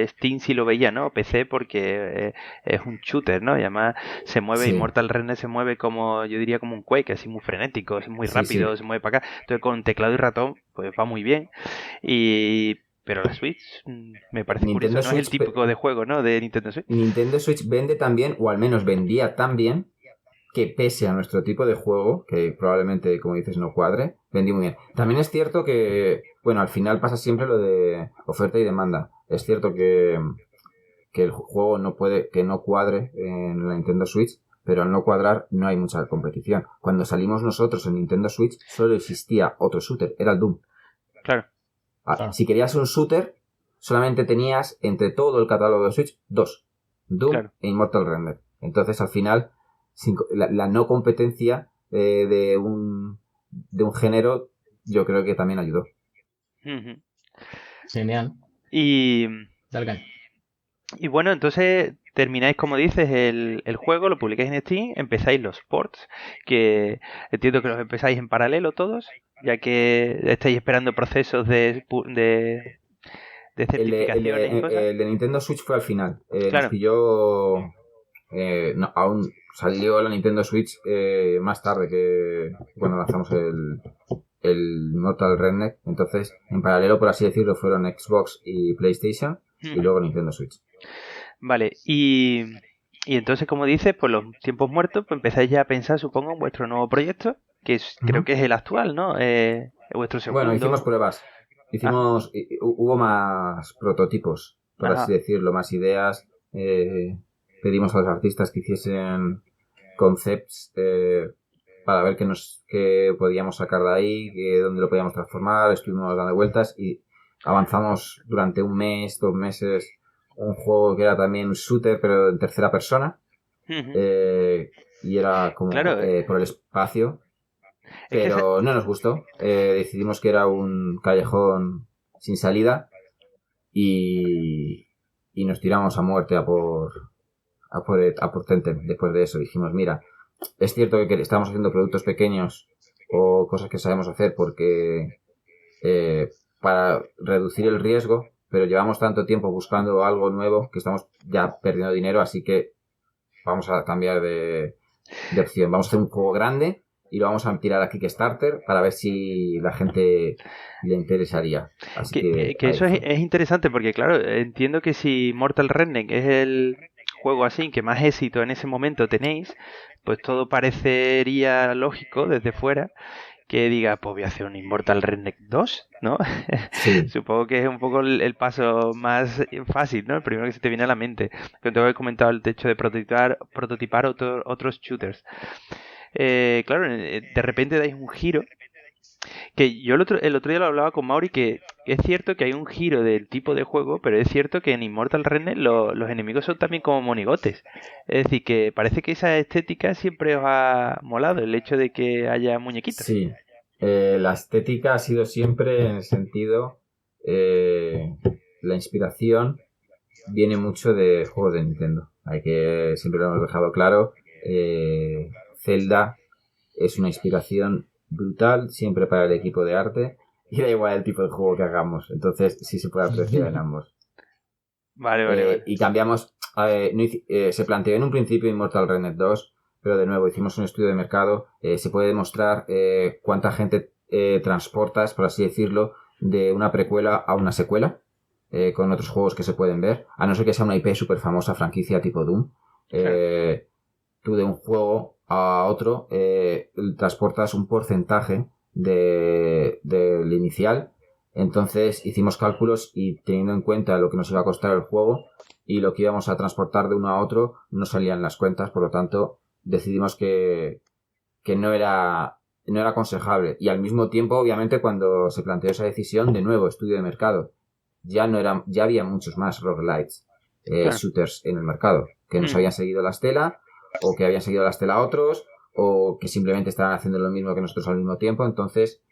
Steam sí lo veía, ¿no? PC porque es un shooter, ¿no? Y además se mueve, Sí. Immortal Remnant se mueve como, yo diría como un Quake, así muy frenético, es muy Sí, rápido, sí. se mueve para acá. Entonces con teclado y ratón, pues va muy bien. Pero la Switch me parece Nintendo curioso, no es el Switch, típico de juego, ¿no? De Nintendo Switch. Nintendo Switch vende tan bien, o al menos vendía tan bien, que pese a nuestro tipo de juego, que probablemente, como dices, no cuadre, vendí muy bien. También es cierto que, bueno, al final pasa siempre lo de oferta y demanda. Es cierto que el juego no cuadre en la Nintendo Switch, pero al no cuadrar no hay mucha competición. Cuando salimos nosotros en Nintendo Switch, solo existía otro shooter, era el Doom. Claro. Claro. Si querías un shooter, solamente tenías entre todo el catálogo de Switch 2, Doom Claro. e Immortal Remnant. Entonces, al final, la no competencia de un género, yo creo que también ayudó. Ujú. Genial. Y Dale caña. bueno, entonces termináis, como dices, el juego, lo publicáis en Steam, empezáis los ports, que entiendo que los empezáis en paralelo todos, ya que estáis esperando procesos de certificaciones y cosas. El de Nintendo Switch fue al final. Claro. Nos pilló... aún salió la Nintendo Switch más tarde que cuando lanzamos el Mortal Remnant. Entonces, en paralelo, por así decirlo, fueron Xbox y PlayStation y luego Nintendo Switch. Vale, y entonces, como dices, por los tiempos muertos, pues empezáis ya a pensar, supongo, en vuestro nuevo proyecto, que creo que es el actual, ¿no? Vuestro segundo. Bueno, hicimos pruebas. Hubo más prototipos, por Ajá. así decirlo, más ideas. Pedimos a los artistas que hiciesen concepts para ver qué podíamos sacar de ahí, dónde lo podíamos transformar. Estuvimos dando vueltas y avanzamos durante 1 mes, 2 meses, un juego que era también un shooter, pero en tercera persona. Y era como Claro. por el espacio. Es que Pero no nos gustó. Decidimos que era un callejón sin salida y nos tiramos a muerte a por Tentem. Después de eso dijimos, mira, es cierto que estamos haciendo productos pequeños o cosas que sabemos hacer porque para reducir el riesgo, pero llevamos tanto tiempo buscando algo nuevo que estamos ya perdiendo dinero, así que vamos a cambiar de opción. Vamos a hacer un juego grande y lo vamos a tirar a Kickstarter para ver si la gente le interesaría. Así que eso es interesante porque, claro, entiendo que si Mortal Remnant es el juego así que más éxito en ese momento tenéis, pues todo parecería lógico desde fuera que diga, pues voy a hacer un Immortal Remnant 2, ¿no? Sí. Supongo que es un poco el paso más fácil, ¿no? El primero que se te viene a la mente. Cuando te he comentado el hecho de prototipar otros shooters. Claro, de repente dais un giro. Que yo el otro día lo hablaba con Mauri, que es cierto que hay un giro del tipo de juego, pero es cierto que en Immortal Remnant los enemigos son también como monigotes. Es decir, que parece que esa estética siempre os ha molado, el hecho de que haya muñequitos. Sí, la estética ha sido siempre en el sentido... la inspiración viene mucho de juegos de Nintendo. Siempre lo hemos dejado claro. Zelda es una inspiración brutal siempre para el equipo de arte y da igual el tipo de juego que hagamos, entonces sí se puede apreciar en ambos. Vale. Y cambiamos, se planteó en un principio Immortal Remnant 2, pero de nuevo hicimos un estudio de mercado. Se puede demostrar cuánta gente transportas, por así decirlo, de una precuela a una secuela. con otros juegos que se pueden ver, a no ser que sea una IP súper famosa, franquicia tipo Doom. Tú de un juego a otro transportas un porcentaje del inicial. Entonces hicimos cálculos y teniendo en cuenta lo que nos iba a costar el juego y lo que íbamos a transportar de uno a otro, no salían las cuentas, por lo tanto decidimos que no era aconsejable. Y al mismo tiempo, obviamente, cuando se planteó esa decisión, de nuevo, estudio de mercado, ya había muchos más roguelites, shooters en el mercado, que nos habían seguido la estela, o que habían seguido la estela a otros, o que simplemente estaban haciendo lo mismo que nosotros al mismo tiempo. Entonces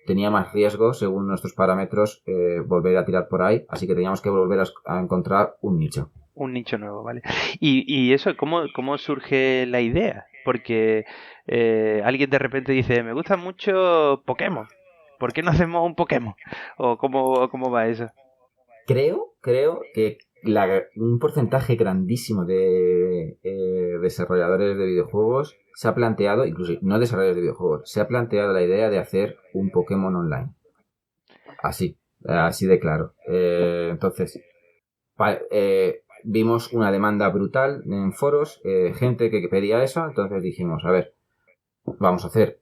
tenía más riesgo, según nuestros parámetros, volver a tirar por ahí, así que teníamos que volver a encontrar un nicho. Un nicho nuevo, ¿vale? Y eso, ¿cómo surge la idea? Porque alguien de repente dice, me gusta mucho Pokémon, ¿por qué no hacemos un Pokémon? ¿O cómo va eso? Creo que un porcentaje grandísimo de desarrolladores de videojuegos se ha planteado, incluso no desarrolladores de videojuegos, se ha planteado la idea de hacer un Pokémon online. Así de claro. Entonces, vimos una demanda brutal en foros, gente que pedía eso, entonces dijimos, a ver, podemos hacer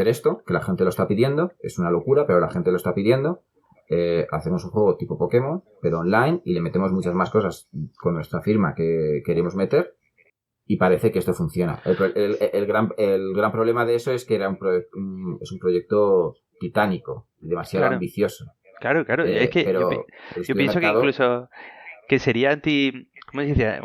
esto, que la gente lo está pidiendo, es una locura, pero la gente lo está pidiendo. Hacemos un juego tipo Pokémon, pero online, y le metemos muchas más cosas con nuestra firma que queremos meter, y parece que esto funciona. El gran problema de eso es que es un proyecto titánico, demasiado ambicioso. Claro, es que yo pienso que incluso que sería ¿cómo se dice?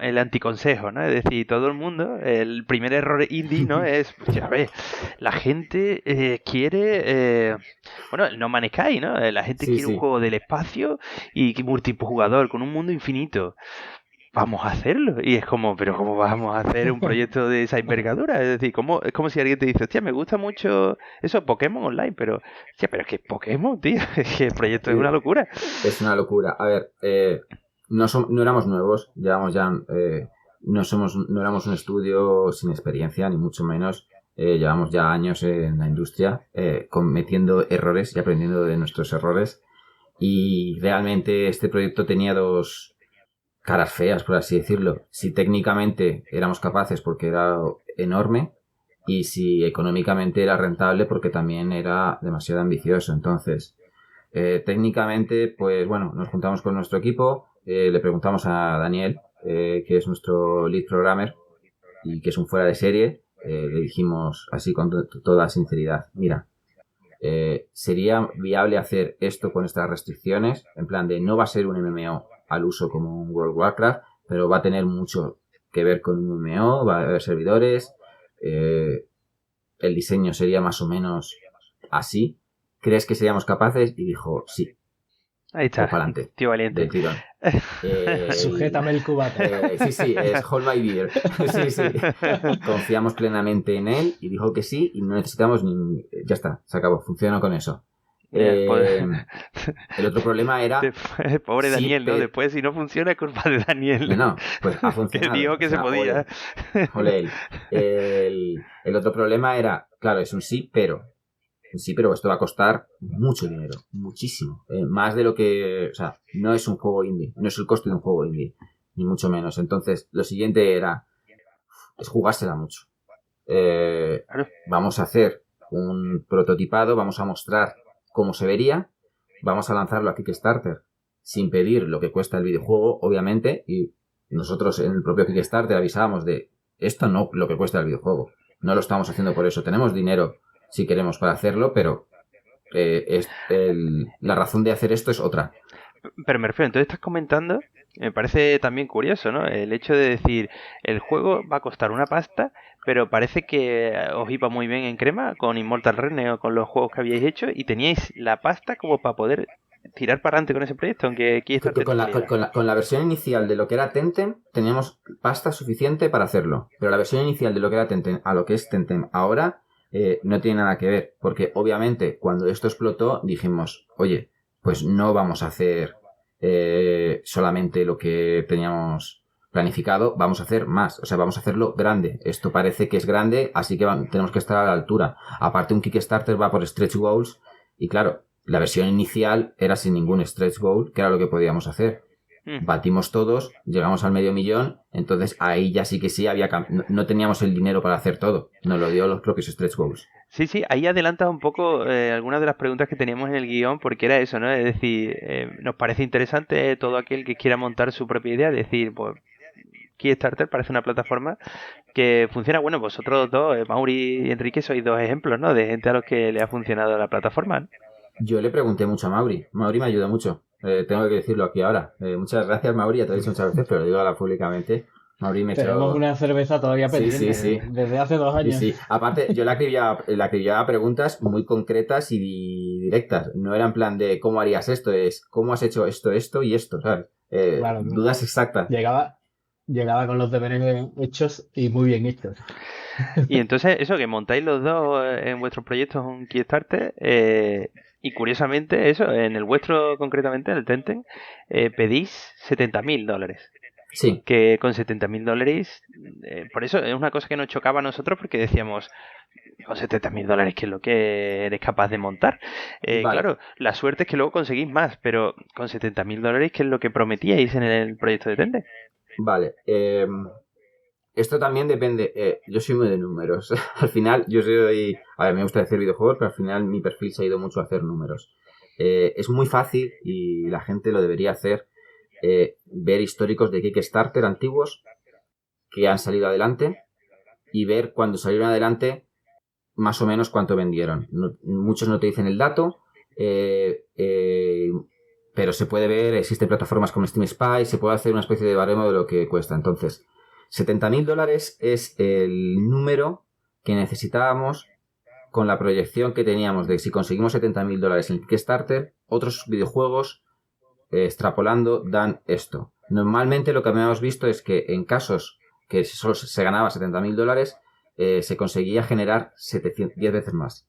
El anticonsejo, ¿no? Es decir, todo el mundo, el primer error indie, ¿no? Es, pues, ya ves, la gente quiere, bueno, el No Man's Sky, ¿no? La gente quiere un juego del espacio y multijugador con un mundo infinito. Vamos a hacerlo. Y es como, pero ¿cómo vamos a hacer un proyecto de esa envergadura? Es decir, es como si alguien te dice, hostia, me gusta mucho eso, Pokémon Online, pero, hostia, pero es que Pokémon, tío, es que el proyecto es una locura. Es una locura. A ver, no éramos nuevos, llevamos ya, no éramos un estudio sin experiencia, ni mucho menos. Llevamos ya años en la industria cometiendo errores y aprendiendo de nuestros errores. Y realmente este proyecto tenía dos caras feas, por así decirlo. Si técnicamente éramos capaces porque era enorme, y si económicamente era rentable porque también era demasiado ambicioso. Entonces, técnicamente, pues bueno, nos juntamos con nuestro equipo, le preguntamos a Daniel, que es nuestro lead programmer y que es un fuera de serie, le dijimos así con toda sinceridad, mira, ¿sería viable hacer esto con estas restricciones? En plan de, no va a ser un MMO al uso como un World of Warcraft, pero va a tener mucho que ver con un MMO, va a haber servidores, el diseño sería más o menos así. ¿Crees que seríamos capaces? Y dijo, sí. Ahí está, para adelante, tío valiente. del tirón. Sujétame el cubata. Sí, es Hold My Beer. Sí. Confiamos plenamente en él y dijo que sí y no necesitamos ni... Ya está, se acabó, funcionó con eso. El otro problema era... Pobre Daniel, ¿no? Después, si no funciona, es culpa de Daniel. No, pues ha funcionado. Que dijo que se podía. Ole. El otro problema era, claro, es un sí, pero esto va a costar mucho dinero, muchísimo. Más de lo que... O sea, no es un juego indie, no es el coste de un juego indie, ni mucho menos. Entonces, lo siguiente es jugársela mucho. Vamos a hacer un prototipado, vamos a mostrar cómo se vería, vamos a lanzarlo a Kickstarter sin pedir lo que cuesta el videojuego, obviamente, y nosotros en el propio Kickstarter avisábamos de esto no lo que cuesta el videojuego, no lo estamos haciendo por eso, tenemos dinero si queremos para hacerlo, pero la razón de hacer esto es otra. Pero me refiero, entonces estás comentando, me parece también curioso, ¿no? El hecho de decir, el juego va a costar una pasta, pero parece que os iba muy bien en Crema con Immortal Remnant o con los juegos que habíais hecho y teníais la pasta como para poder tirar para adelante con ese proyecto, aunque Kickstarter... Con la versión inicial de lo que era Temtem teníamos pasta suficiente para hacerlo, pero la versión inicial de lo que era Temtem a lo que es Temtem ahora no tiene nada que ver, porque obviamente cuando esto explotó dijimos, oye, pues no vamos a hacer solamente lo que teníamos planificado, vamos a hacer más, o sea, vamos a hacerlo grande. Esto parece que es grande, así que tenemos que estar a la altura. Aparte, un Kickstarter va por stretch goals y claro, La versión inicial era sin ningún stretch goal, que era lo que podíamos hacer. Batimos todos, llegamos al 500.000, entonces ahí ya sí que sí no teníamos el dinero para hacer todo, nos lo dio los propios stretch goals. Sí, ahí adelantas un poco algunas de las preguntas que teníamos en el guión, porque era eso, ¿no? Es decir, nos parece interesante todo aquel que quiera montar su propia idea, es decir, pues Kickstarter parece una plataforma que funciona. Bueno, vosotros dos, Mauri y Enrique, sois dos ejemplos, ¿no? De gente a los que le ha funcionado la plataforma, ¿no? Yo le pregunté mucho a Mauri me ayuda mucho. Tengo que decirlo aquí ahora. Muchas gracias, Mauri, ya te lo he dicho muchas veces, pero lo digo ahora públicamente. Mauri me Tenemos una cerveza todavía pendiente sí. Desde hace 2 años. Sí. Aparte, yo le acribillaba preguntas muy concretas y directas. No era en plan de cómo harías esto, es cómo has hecho esto y esto, ¿sabes? Claro, dudas exactas. Llegaba con los deberes hechos y muy bien hechos. Y entonces, eso, que montáis los dos en vuestros proyectos un Kickstarter, y curiosamente, eso, en el vuestro concretamente, en el Tenten, pedís $70.000. Sí. Que con $70.000, por eso es una cosa que nos chocaba a nosotros, porque decíamos, con $70.000, ¿qué es lo que eres capaz de montar? Vale. Claro, la suerte es que luego conseguís más, pero con $70.000, ¿qué es lo que prometíais en el proyecto de Tenten? Vale, esto también depende. Yo soy muy de números. Al final, me gusta hacer videojuegos, pero al final mi perfil se ha ido mucho a hacer números. Es muy fácil, y la gente lo debería hacer, ver históricos de Kickstarter antiguos que han salido adelante y ver cuando salieron adelante más o menos cuánto vendieron. Muchos no te dicen el dato, pero se puede ver, existen plataformas como Steam Spy, se puede hacer una especie de baremo de lo que cuesta. Entonces, $70.000 es el número que necesitábamos con la proyección que teníamos de si conseguimos $70.000 en Kickstarter, otros videojuegos, extrapolando, dan esto. Normalmente lo que habíamos visto es que en casos que solo se ganaba $70.000, se conseguía generar 10 veces más.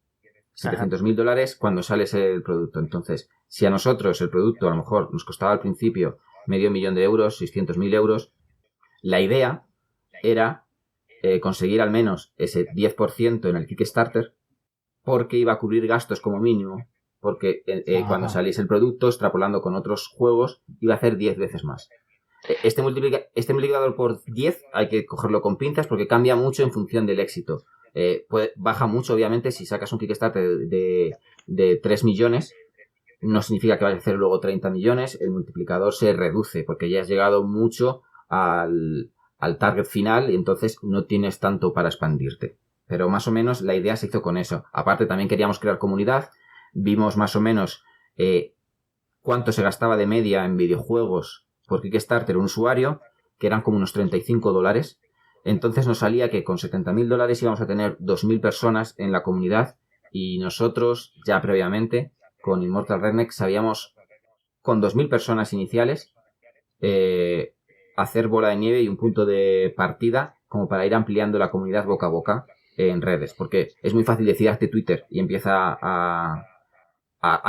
$700.000 cuando sales el producto. Entonces, si a nosotros el producto a lo mejor nos costaba al principio €500.000, 600.000 euros, la idea era conseguir al menos ese 10% en el Kickstarter, porque iba a cubrir gastos como mínimo, porque cuando saliese el producto, extrapolando con otros juegos, iba a hacer 10 veces más. Este multiplicador por 10 hay que cogerlo con pinzas porque cambia mucho en función del éxito. Baja mucho, obviamente, si sacas un Kickstarter de 3 millones, no significa que vayas a hacer luego 30 millones, el multiplicador se reduce porque ya has llegado mucho al target final y entonces no tienes tanto para expandirte. Pero más o menos la idea se hizo con eso. Aparte también queríamos crear comunidad, vimos más o menos cuánto se gastaba de media en videojuegos por Kickstarter un usuario, que eran como unos $35. Entonces nos salía que con $70.000 íbamos a tener 2.000 personas en la comunidad, y nosotros ya previamente con Immortal Redneck sabíamos con 2.000 personas iniciales hacer bola de nieve y un punto de partida como para ir ampliando la comunidad boca a boca en redes, porque es muy fácil decir hazte Twitter y empieza a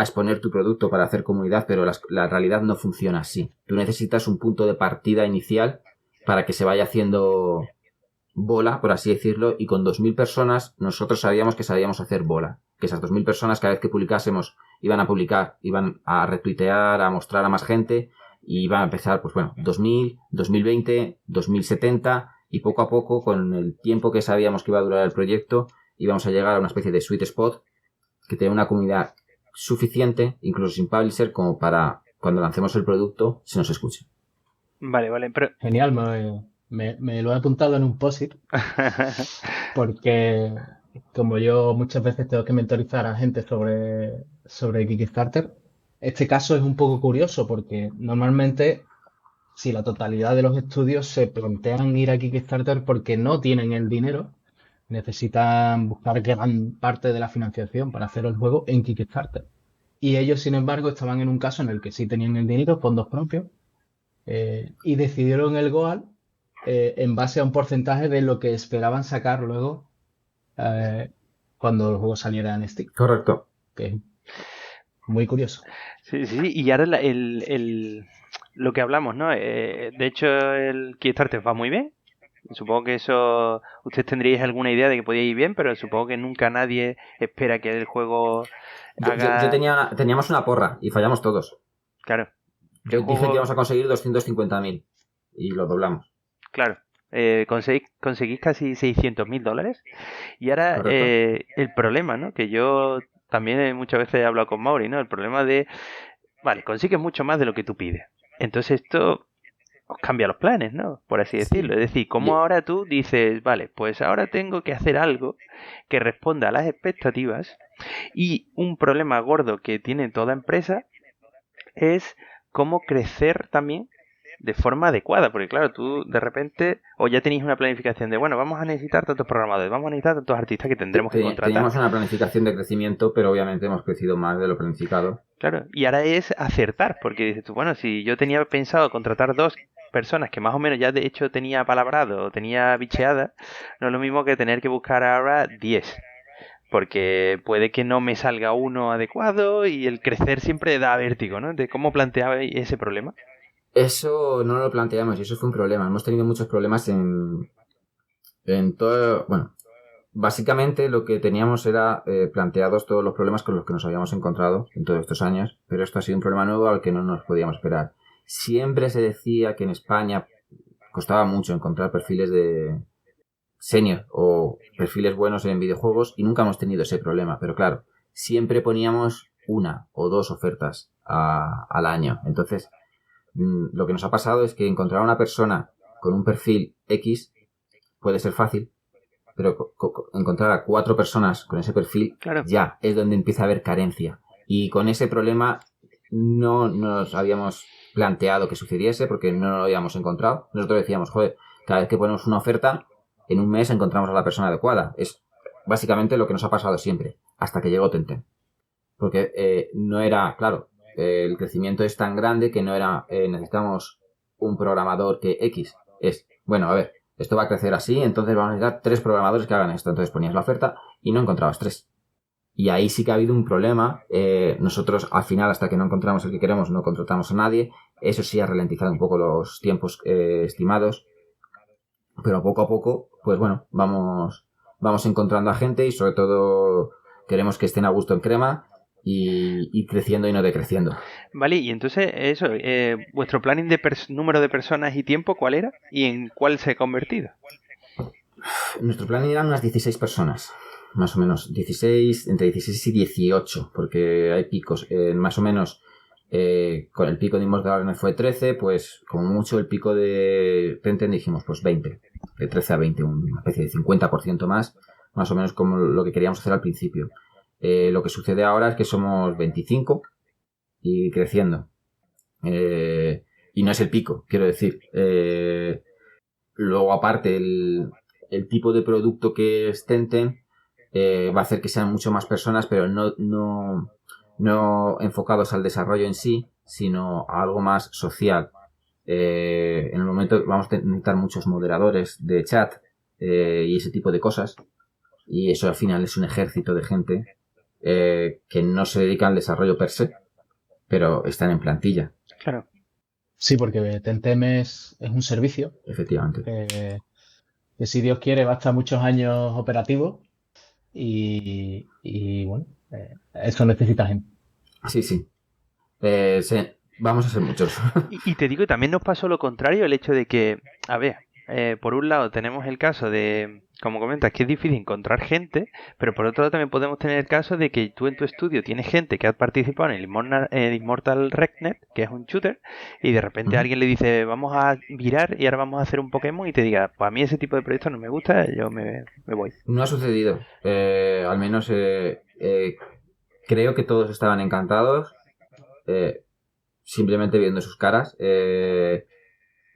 exponer tu producto para hacer comunidad, pero la realidad no funciona así. Tú necesitas un punto de partida inicial para que se vaya haciendo bola, por así decirlo, y con 2.000 personas nosotros sabíamos que sabíamos hacer bola, que esas 2.000 personas cada vez que publicásemos iban a publicar, iban a retuitear, a mostrar a más gente, y iban a empezar, pues bueno, 2.000, 2020, 2070, y poco a poco, con el tiempo que sabíamos que iba a durar el proyecto, íbamos a llegar a una especie de sweet spot que tenga una comunidad suficiente, incluso sin publisher, como para cuando lancemos el producto se nos escuche. Vale, pero... Genial, me lo he apuntado en un post-it porque como yo muchas veces tengo que mentorizar a gente sobre Kickstarter, este caso es un poco curioso porque normalmente si la totalidad de los estudios se plantean ir a Kickstarter porque no tienen el dinero, necesitan buscar gran parte de la financiación para hacer el juego en Kickstarter. Y ellos, sin embargo, estaban en un caso en el que sí tenían el dinero, fondos propios, y decidieron el goal en base a un porcentaje de lo que esperaban sacar luego cuando el juego saliera en Steam. Correcto. Que es muy curioso. Sí, y ahora lo que hablamos, ¿no? De hecho, el Kickstarter va muy bien. Supongo que eso, ustedes tendríais alguna idea de que podía ir bien, pero supongo que nunca nadie espera que el juego haga... Teníamos una porra y fallamos todos. Claro. Yo dije que íbamos a conseguir 250.000 y lo doblamos. Claro. Conseguís casi $600.000 y ahora el problema, ¿no? Que yo también muchas veces he hablado con Mauri, ¿no? El problema de, vale, consigues mucho más de lo que tú pides, entonces esto os cambia los planes, ¿no? Por así decirlo. Es decir, como ahora tú dices, vale, pues ahora tengo que hacer algo que responda a las expectativas, y un problema gordo que tiene toda empresa es cómo crecer también de forma adecuada, porque claro, tú de repente o ya tenéis una planificación de, bueno, vamos a necesitar tantos programadores, vamos a necesitar tantos artistas que tendremos que contratar. Teníamos una planificación de crecimiento, pero obviamente hemos crecido más de lo planificado. Claro, y ahora es acertar, porque dices tú, bueno, si yo tenía pensado contratar 2 personas que más o menos ya de hecho tenía palabrado o tenía bicheada, no es lo mismo que tener que buscar ahora 10. Porque puede que no me salga uno adecuado y el crecer siempre da vértigo, ¿no? ¿De cómo planteaba ese problema? Eso no lo planteamos y eso fue un problema. Hemos tenido muchos problemas en todo... Bueno, básicamente lo que teníamos era planteados todos los problemas con los que nos habíamos encontrado en todos estos años, pero esto ha sido un problema nuevo al que no nos podíamos esperar. Siempre se decía que en España costaba mucho encontrar perfiles de senior o perfiles buenos en videojuegos y nunca hemos tenido ese problema, pero claro, siempre poníamos 1 o 2 ofertas al año. Entonces, lo que nos ha pasado es que encontrar a una persona con un perfil X puede ser fácil, pero encontrar a 4 personas con ese perfil, claro, ya es donde empieza a haber carencia. Y con ese problema no nos habíamos planteado que sucediese porque no lo habíamos encontrado. Nosotros decíamos, joder, cada vez que ponemos una oferta, en un mes encontramos a la persona adecuada. Es básicamente lo que nos ha pasado siempre, hasta que llegó Tencent. Porque no era, claro, el crecimiento es tan grande que no era necesitamos un programador que X. Es, bueno, a ver, esto va a crecer así, entonces vamos a necesitar 3 programadores que hagan esto. Entonces ponías la oferta y no encontrabas 3. Y ahí sí que ha habido un problema. Nosotros al final, hasta que no encontramos el que queremos, no contratamos a nadie. Eso sí ha ralentizado un poco los tiempos estimados. Pero poco a poco, pues bueno, vamos encontrando a gente y sobre todo queremos que estén a gusto en Crema y creciendo y no decreciendo. Vale, y entonces eso, vuestro planning de número de personas y tiempo, ¿cuál era? ¿Y en cuál se ha convertido? Nuestro planning eran unas 16 personas, más o menos, 16, entre 16 y 18, porque hay picos, más o menos. Con el pico de Immortal fue 13, pues como mucho el pico de Tencent dijimos pues 20, de 13 a 20, una especie de 50% más o menos como lo que queríamos hacer al principio. Lo que sucede ahora es que somos 25 y creciendo. Y no es el pico, quiero decir. Luego aparte el tipo de producto que es Tencent va a hacer que sean mucho más personas, pero no enfocados al desarrollo en sí, sino a algo más social. En el momento vamos a necesitar muchos moderadores de chat y ese tipo de cosas, y eso al final es un ejército de gente que no se dedica al desarrollo per se, pero están en plantilla. Claro. Sí, porque Tencent es un servicio. Efectivamente. Que si Dios quiere va a estar muchos años operativo y bueno, eso necesita gente. Sí. Vamos a ser muchos. Y te digo, también nos pasó lo contrario, el hecho de que, a ver, por un lado tenemos el caso de, como comentas, que es difícil encontrar gente, pero por otro lado también podemos tener el caso de que tú en tu estudio tienes gente que ha participado en el Immortal Rednet, que es un shooter, y de repente alguien le dice, vamos a virar y ahora vamos a hacer un Pokémon, y te diga, pues a mí ese tipo de proyectos no me gusta, yo me voy. No ha sucedido. Al menos creo que todos estaban encantados. Simplemente viendo sus caras.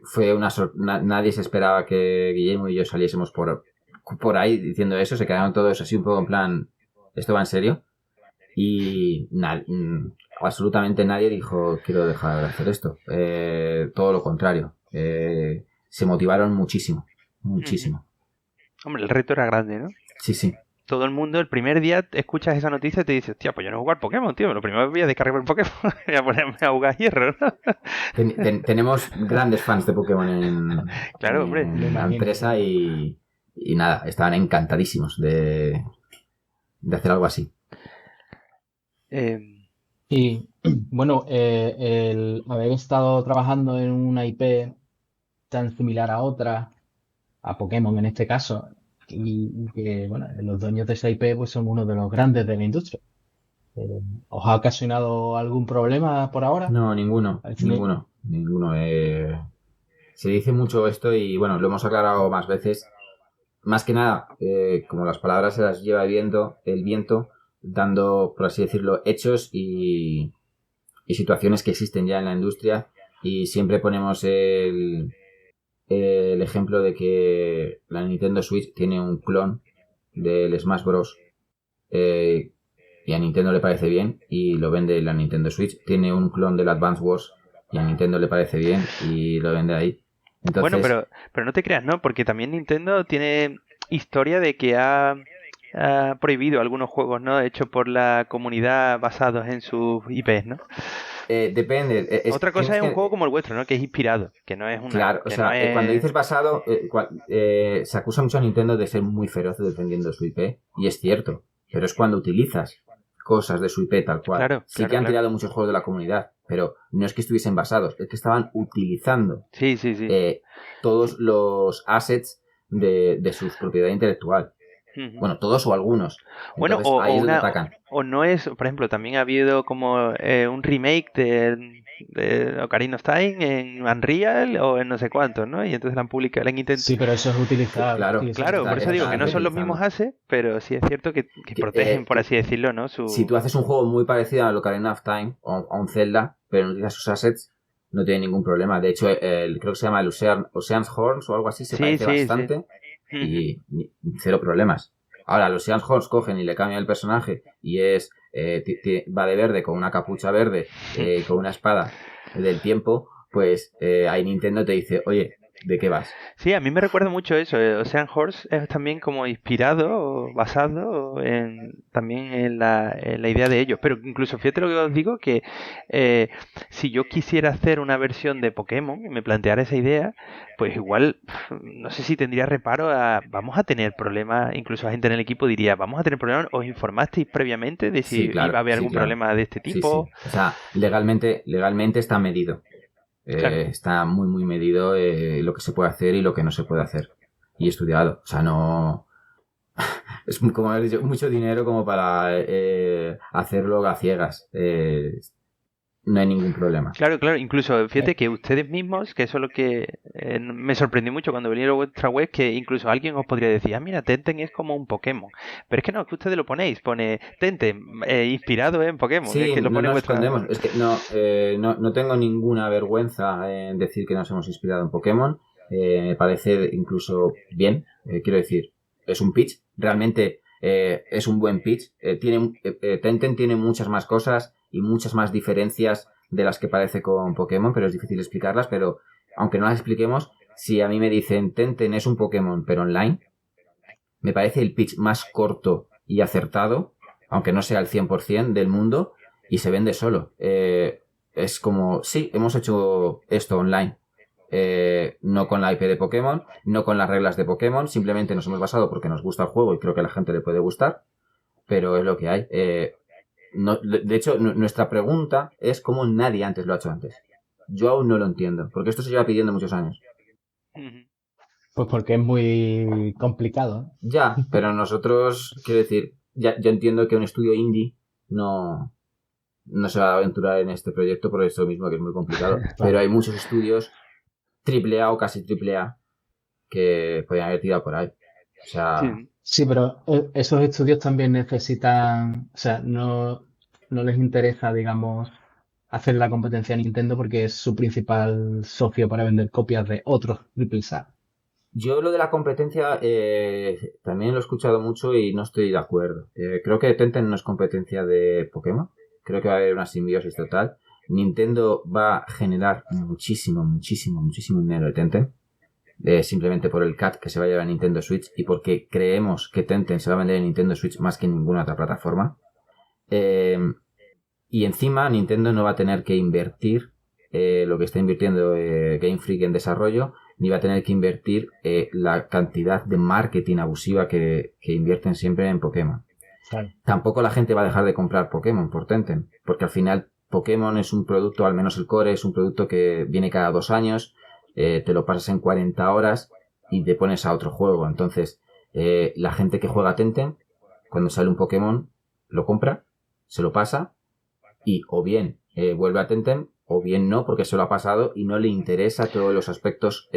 Fue nadie se esperaba que Guillermo y yo saliésemos por ahí diciendo eso. Se quedaron todos así un poco en plan, ¿esto va en serio? Y absolutamente nadie dijo, quiero dejar de hacer esto. Todo lo contrario. Se motivaron muchísimo. Hombre, el reto era grande, ¿no? Sí. todo el mundo el primer día escuchas esa noticia y te dices, hostia, pues yo no voy a jugar Pokémon, tío, lo primero voy a descargar el Pokémon y voy a ponerme a jugar hierro, ¿no? Tenemos grandes fans de Pokémon Claro, hombre, en la empresa y nada, estaban encantadísimos de hacer algo así. Y bueno, el haber estado trabajando en una IP tan similar a otra, a Pokémon en este caso, y que bueno, los dueños de esa IP pues son uno de los grandes de la industria. ¿Os ha ocasionado algún problema por ahora? No, ninguno. Se dice mucho esto y bueno, lo hemos aclarado más veces. Más que nada, como las palabras se las lleva el viento, dando, por así decirlo, hechos y situaciones que existen ya en la industria, y siempre ponemos el ejemplo de que la Nintendo Switch tiene un clon del Smash Bros. Y a Nintendo le parece bien y lo vende la Nintendo Switch. Tiene un clon del Advance Wars y a Nintendo le parece bien y lo vende ahí. Entonces, bueno, pero no te creas, ¿no? Porque también Nintendo tiene historia de que ha prohibido algunos juegos, ¿no? Hechos por la comunidad basados en sus IPs, ¿no? Depende. Otra cosa es un juego como el vuestro, ¿no? Que es inspirado, que no es una... Claro, o sea, cuando dices basado, se acusa mucho a Nintendo de ser muy feroz defendiendo su IP, y es cierto, pero es cuando utilizas cosas de su IP tal cual. Claro, sí que han tirado muchos juegos de la comunidad, pero no es que estuviesen basados, es que estaban utilizando sí. todos los assets de su propiedad intelectual. Bueno, todos o algunos. Bueno, entonces, ahí es donde atacan. O no es, por ejemplo, también ha habido como un remake de Ocarina of Time en Unreal o en no sé cuántos, ¿no? Y entonces la han publicado, la han intentado... Sí, pero eso es utilizado. Claro, por eso digo que no son los mismos assets, pero sí es cierto que protegen, por así decirlo, ¿no? Si tú haces un juego muy parecido a Ocarina of Time o a un Zelda, pero no utilizas sus assets, no tiene ningún problema. De hecho, creo que se llama el Ocean's Horns o algo así, se parece bastante. Y cero problemas. Ahora, los Ocean's Horns cogen y le cambian el personaje y es va de verde con una capucha verde, con una espada del tiempo, pues ahí Nintendo te dice, oye, ¿de qué vas? Sí, a mí me recuerda mucho eso. Ocean Horse es también como inspirado o basado también en la idea de ellos. Pero incluso fíjate lo que os digo, que si yo quisiera hacer una versión de Pokémon y me planteara esa idea, pues igual no sé si tendría reparo vamos a tener problemas. Incluso la gente en el equipo diría, vamos a tener problemas. ¿Os informasteis previamente de si iba a haber algún problema de este tipo? Sí. O sea, legalmente está medido. Claro. Está muy muy medido lo que se puede hacer y lo que no se puede hacer, y estudiado. O sea, no es, como has dicho, mucho dinero como para hacerlo a ciegas. No hay ningún problema. Claro, incluso fíjate que ustedes mismos, que eso es lo que me sorprendió mucho cuando vinieron a vuestra web, que incluso alguien os podría decir, mira, Tenten es como un Pokémon, pero es que no, es que ustedes lo pone Tenten inspirado en Pokémon. Sí, es que lo no pone nos escondemos, es que no tengo ninguna vergüenza en decir que nos hemos inspirado en Pokémon. Me parece incluso bien, quiero decir, es un pitch, realmente es un buen pitch. Tenten tiene muchas más cosas y muchas más diferencias de las que parece con Pokémon, pero es difícil explicarlas. Pero aunque no las expliquemos, si a mí me dicen Tenten es un Pokémon pero online, me parece el pitch más corto y acertado, aunque no sea el 100% del mundo, y se vende solo. Es como, sí, hemos hecho esto online, no con la IP de Pokémon, no con las reglas de Pokémon, simplemente nos hemos basado porque nos gusta el juego y creo que a la gente le puede gustar, pero es lo que hay. No, de hecho, nuestra pregunta es cómo nadie antes lo ha hecho antes. Yo aún no lo entiendo, porque esto se lleva pidiendo muchos años. Pues porque es muy complicado. Ya, pero nosotros, quiero decir, yo entiendo que un estudio indie no se va a aventurar en este proyecto por eso mismo, que es muy complicado. Claro. Pero hay muchos estudios AAA o casi AAA que podrían haber tirado por ahí. O sea... Sí, pero esos estudios también necesitan, o sea, no les interesa, digamos, hacer la competencia a Nintendo porque es su principal socio para vender copias de otros AAA. Yo lo de la competencia también lo he escuchado mucho y no estoy de acuerdo. Creo que Tenten no es competencia de Pokémon. Creo que va a haber una simbiosis total. Nintendo va a generar muchísimo dinero de Tenten. simplemente por el cut que se va a llevar a Nintendo Switch y porque creemos que Tencent se va a vender en Nintendo Switch más que en ninguna otra plataforma. Y encima Nintendo no va a tener que invertir lo que está invirtiendo Game Freak en desarrollo, ni va a tener que invertir la cantidad de marketing abusiva que invierten siempre en Pokémon. Claro. Tampoco la gente va a dejar de comprar Pokémon por Tencent, porque al final Pokémon es un producto, al menos el core, es un producto que viene cada 2 años, te lo pasas en 40 horas y te pones a otro juego. Entonces, la gente que juega a Tencent, cuando sale un Pokémon, lo compra, se lo pasa y o bien vuelve a Tencent o bien no, porque se lo ha pasado y no le interesa todos los aspectos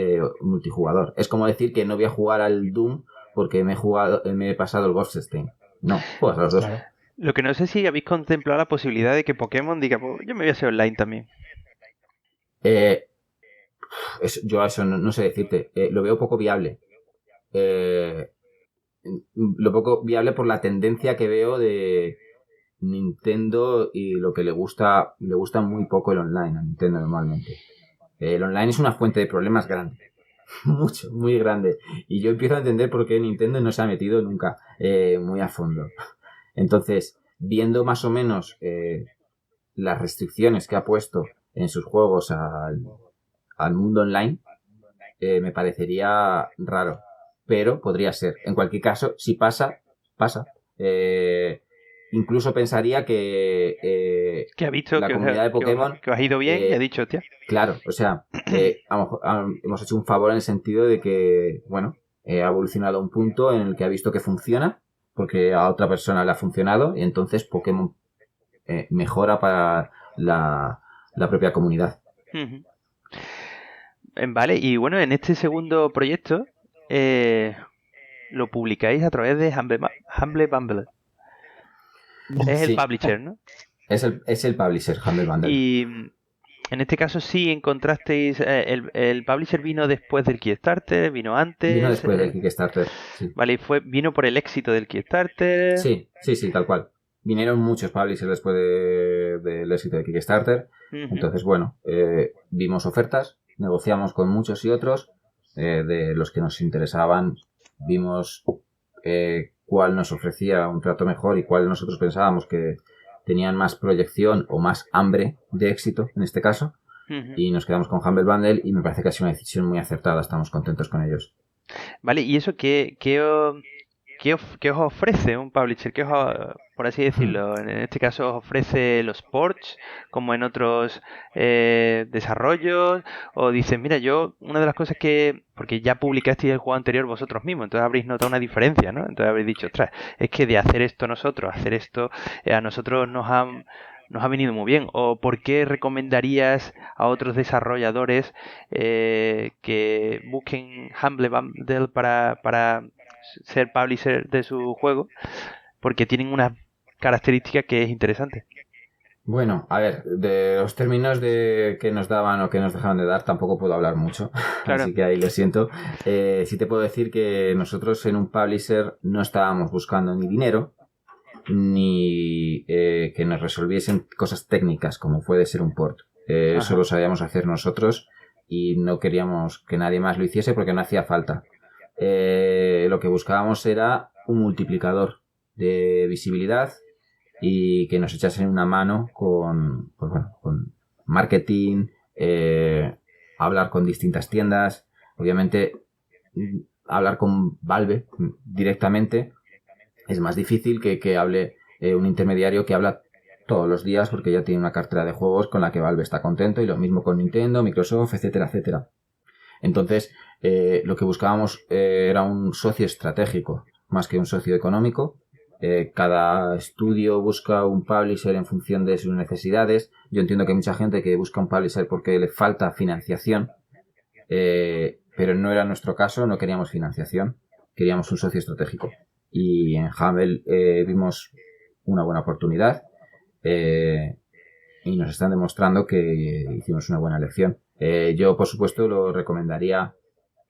multijugador. Es como decir que no voy a jugar al Doom porque me he pasado el Wolfenstein. No, juegas a los dos. Claro. Lo que no sé si habéis contemplado la posibilidad de que Pokémon diga, pues yo me voy a hacer online también. Yo eso no sé decirte. Lo veo poco viable. Lo poco viable por la tendencia que veo de Nintendo y lo que le gusta muy poco el online a Nintendo normalmente. El online es una fuente de problemas grande. Mucho, muy grande. Y yo empiezo a entender por qué Nintendo no se ha metido nunca muy a fondo. Entonces, viendo más o menos las restricciones que ha puesto en sus juegos al mundo online, me parecería raro. Pero podría ser. En cualquier caso, si pasa, pasa. Incluso pensaría que Que ha visto la que comunidad de Pokémon... que os ha ido bien y ha dicho, hostia. Claro, o sea, a lo mejor hemos hecho un favor en el sentido de que, bueno, ha evolucionado a un punto en el que ha visto que funciona, porque a otra persona le ha funcionado, y entonces Pokémon mejora para la propia comunidad. Ujú. Vale, y bueno, en este segundo proyecto lo publicáis a través de Humble Bundle. Es el Sí. publisher, ¿no? Es el publisher, Humble Bundle. Y en este caso sí encontrasteis, el publisher vino después del Kickstarter, vino antes. Vino después del Kickstarter, sí. Vale, y vino por el éxito del Kickstarter. Sí, tal cual. Vinieron muchos publishers después del éxito de Kickstarter. Ujú. Entonces, bueno, vimos ofertas, negociamos con muchos y otros. De los que nos interesaban, vimos cuál nos ofrecía un trato mejor y cuál nosotros pensábamos que tenían más proyección o más hambre de éxito, en este caso. Ujú. Y nos quedamos con Humble Bundle y me parece que ha sido una decisión muy acertada. Estamos contentos con ellos. Vale, ¿y eso qué os ofrece un publisher? ¿Qué por así decirlo? En este caso os ofrece los ports, como en otros desarrollos, o dices, mira, una de las cosas porque ya publicasteis el juego anterior vosotros mismos, entonces habréis notado una diferencia, ¿no? Entonces habréis dicho, ostras, es que de hacer esto a nosotros nos ha venido muy bien. ¿O por qué recomendarías a otros desarrolladores que busquen Humble Bundle para ser publisher de su juego? Porque tienen una característica que es interesante. Bueno, a ver, de los términos de que nos daban o que nos dejaban de dar tampoco puedo hablar mucho, Claro. así que ahí lo siento. Sí te puedo decir que nosotros en un publisher no estábamos buscando ni dinero, ni que nos resolviesen cosas técnicas como puede ser un port. Eso lo sabíamos hacer nosotros y no queríamos que nadie más lo hiciese porque no hacía falta. Lo que buscábamos era un multiplicador de visibilidad y que nos echasen una mano con marketing, hablar con distintas tiendas, obviamente hablar con Valve directamente es más difícil que hable un intermediario que habla todos los días porque ya tiene una cartera de juegos con la que Valve está contento, y lo mismo con Nintendo, Microsoft, etcétera, etcétera. Entonces, lo que buscábamos era un socio estratégico más que un socio económico. Cada estudio busca un publisher en función de sus necesidades. Yo entiendo que hay mucha gente que busca un publisher porque le falta financiación, pero no era nuestro caso, no queríamos financiación, queríamos un socio estratégico. Y en Humble vimos una buena oportunidad y nos están demostrando que hicimos una buena elección. Yo, por supuesto, lo recomendaría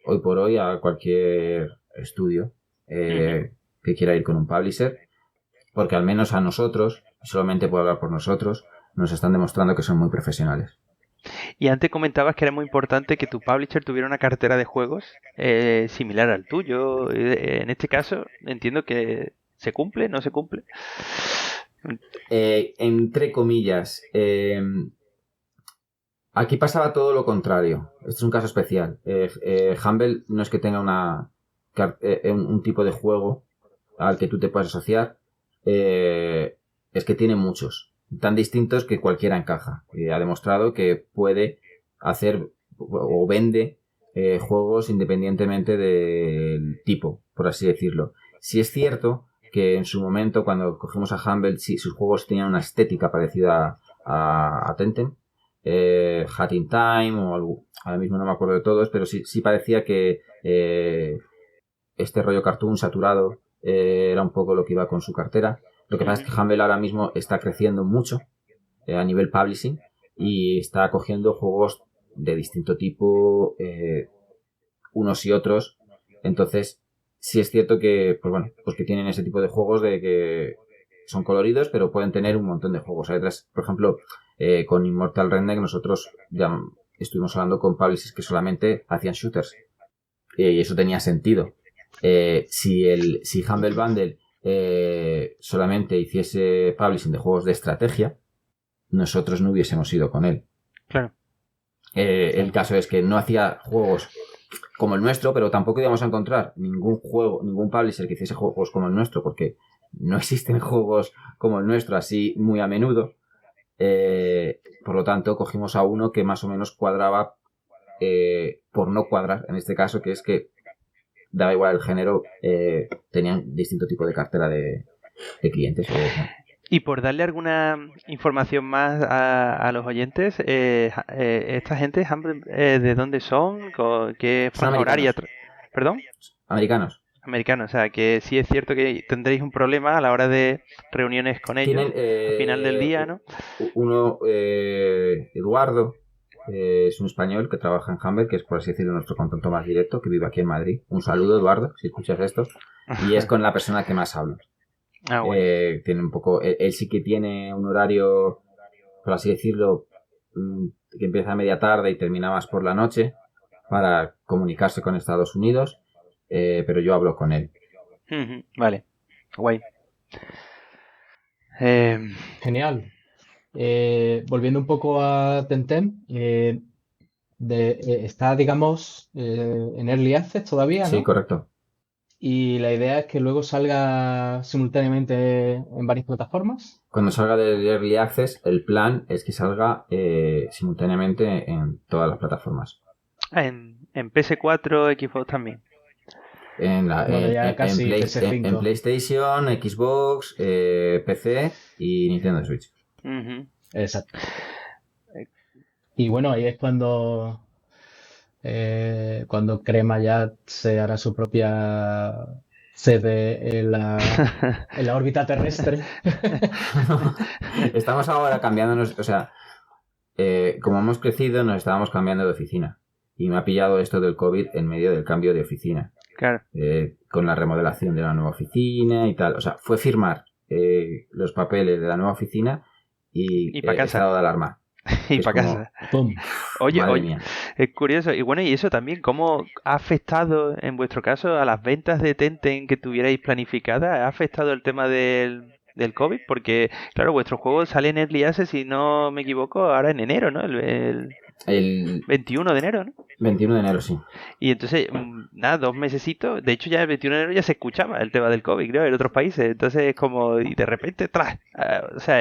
hoy por hoy a cualquier estudio que quiera ir con un publisher, porque al menos a nosotros, solamente puedo hablar por nosotros, nos están demostrando que son muy profesionales. Y antes comentabas que era muy importante que tu publisher tuviera una cartera de juegos similar al tuyo. En este caso, entiendo que ¿se cumple? ¿No se cumple? Entre comillas. Aquí pasaba todo lo contrario. Este es un caso especial. Humble no es que tenga un tipo de juego al que tú te puedas asociar. Es que tiene muchos. Tan distintos que cualquiera encaja. Y ha demostrado que puede hacer o vende juegos independientemente del tipo, por así decirlo. Sí es cierto que en su momento, cuando cogimos a Humble, sí, sus juegos tenían una estética parecida a Tentem. Hat in Time o algo, ahora mismo no me acuerdo de todos, pero sí parecía que este rollo cartoon saturado era un poco lo que iba con su cartera. Lo que pasa es que Humble ahora mismo está creciendo mucho a nivel publishing y está cogiendo juegos de distinto tipo, unos y otros. Entonces, sí es cierto que, pues que tienen ese tipo de juegos de que son coloridos, pero pueden tener un montón de juegos. Hay otras, por ejemplo, con Immortal Redneck nosotros ya estuvimos hablando con publishers que solamente hacían shooters. Y eso tenía sentido. Si Humble Bundle solamente hiciese publishing de juegos de estrategia, nosotros no hubiésemos ido con él. Claro. El caso es que no hacía juegos como el nuestro, pero tampoco íbamos a encontrar ningún publisher que hiciese juegos como el nuestro, porque no existen juegos como el nuestro así muy a menudo. Por lo tanto, cogimos a uno que más o menos cuadraba por no cuadrar, en este caso, que es que daba igual el género, tenían distinto tipo de cartera de clientes. Y por darle alguna información más a los oyentes, esta gente, ¿de dónde son? ¿Qué franja horaria? ¿Perdón? Americanos. O sea, que sí es cierto que tendréis un problema a la hora de reuniones con ellos al final del día, ¿no? Uno, Eduardo, es un español que trabaja en Humble, que es, por así decirlo, nuestro contacto más directo, que vive aquí en Madrid. Un saludo, Eduardo, si escuchas esto. Y es con la persona que más hablo. Bueno. Tiene un poco, él sí que tiene un horario, por así decirlo, que empieza a media tarde y termina más por la noche para comunicarse con Estados Unidos, pero yo hablo con él. Vale, guay. Genial. Volviendo un poco a Tentem, está, digamos, en Early Access todavía, ¿no? Sí, correcto. Y la idea es que luego salga simultáneamente en varias plataformas. Cuando salga del Early Access, el plan es que salga simultáneamente en todas las plataformas. En PS4, Xbox también. En PlayStation, Xbox, PC y Nintendo Switch. Exacto. Y bueno, ahí es cuando Crema ya se hará su propia sede en la órbita terrestre. Estamos ahora cambiándonos, o sea, como hemos crecido, nos estábamos cambiando de oficina. Y me ha pillado esto del COVID en medio del cambio de oficina. Claro. Con la remodelación de la nueva oficina y tal. O sea, fue firmar los papeles de la nueva oficina y para casa. Estado de alarma. Y para casa. ¡Pum! Oye, es curioso. Y bueno, y eso también, ¿cómo ha afectado, en vuestro caso, a las ventas de Tentem que tuvierais planificadas? ¿Ha afectado el tema del COVID? Porque, claro, vuestro juego sale en Early Access, si no me equivoco, ahora en enero, ¿no? El 21 de enero, ¿no? 21 de enero, sí. Y entonces, nada, 2 mesecitos. De hecho, ya el 21 de enero ya se escuchaba el tema del COVID, ¿no? En otros países. Entonces, es como, y de repente, o sea,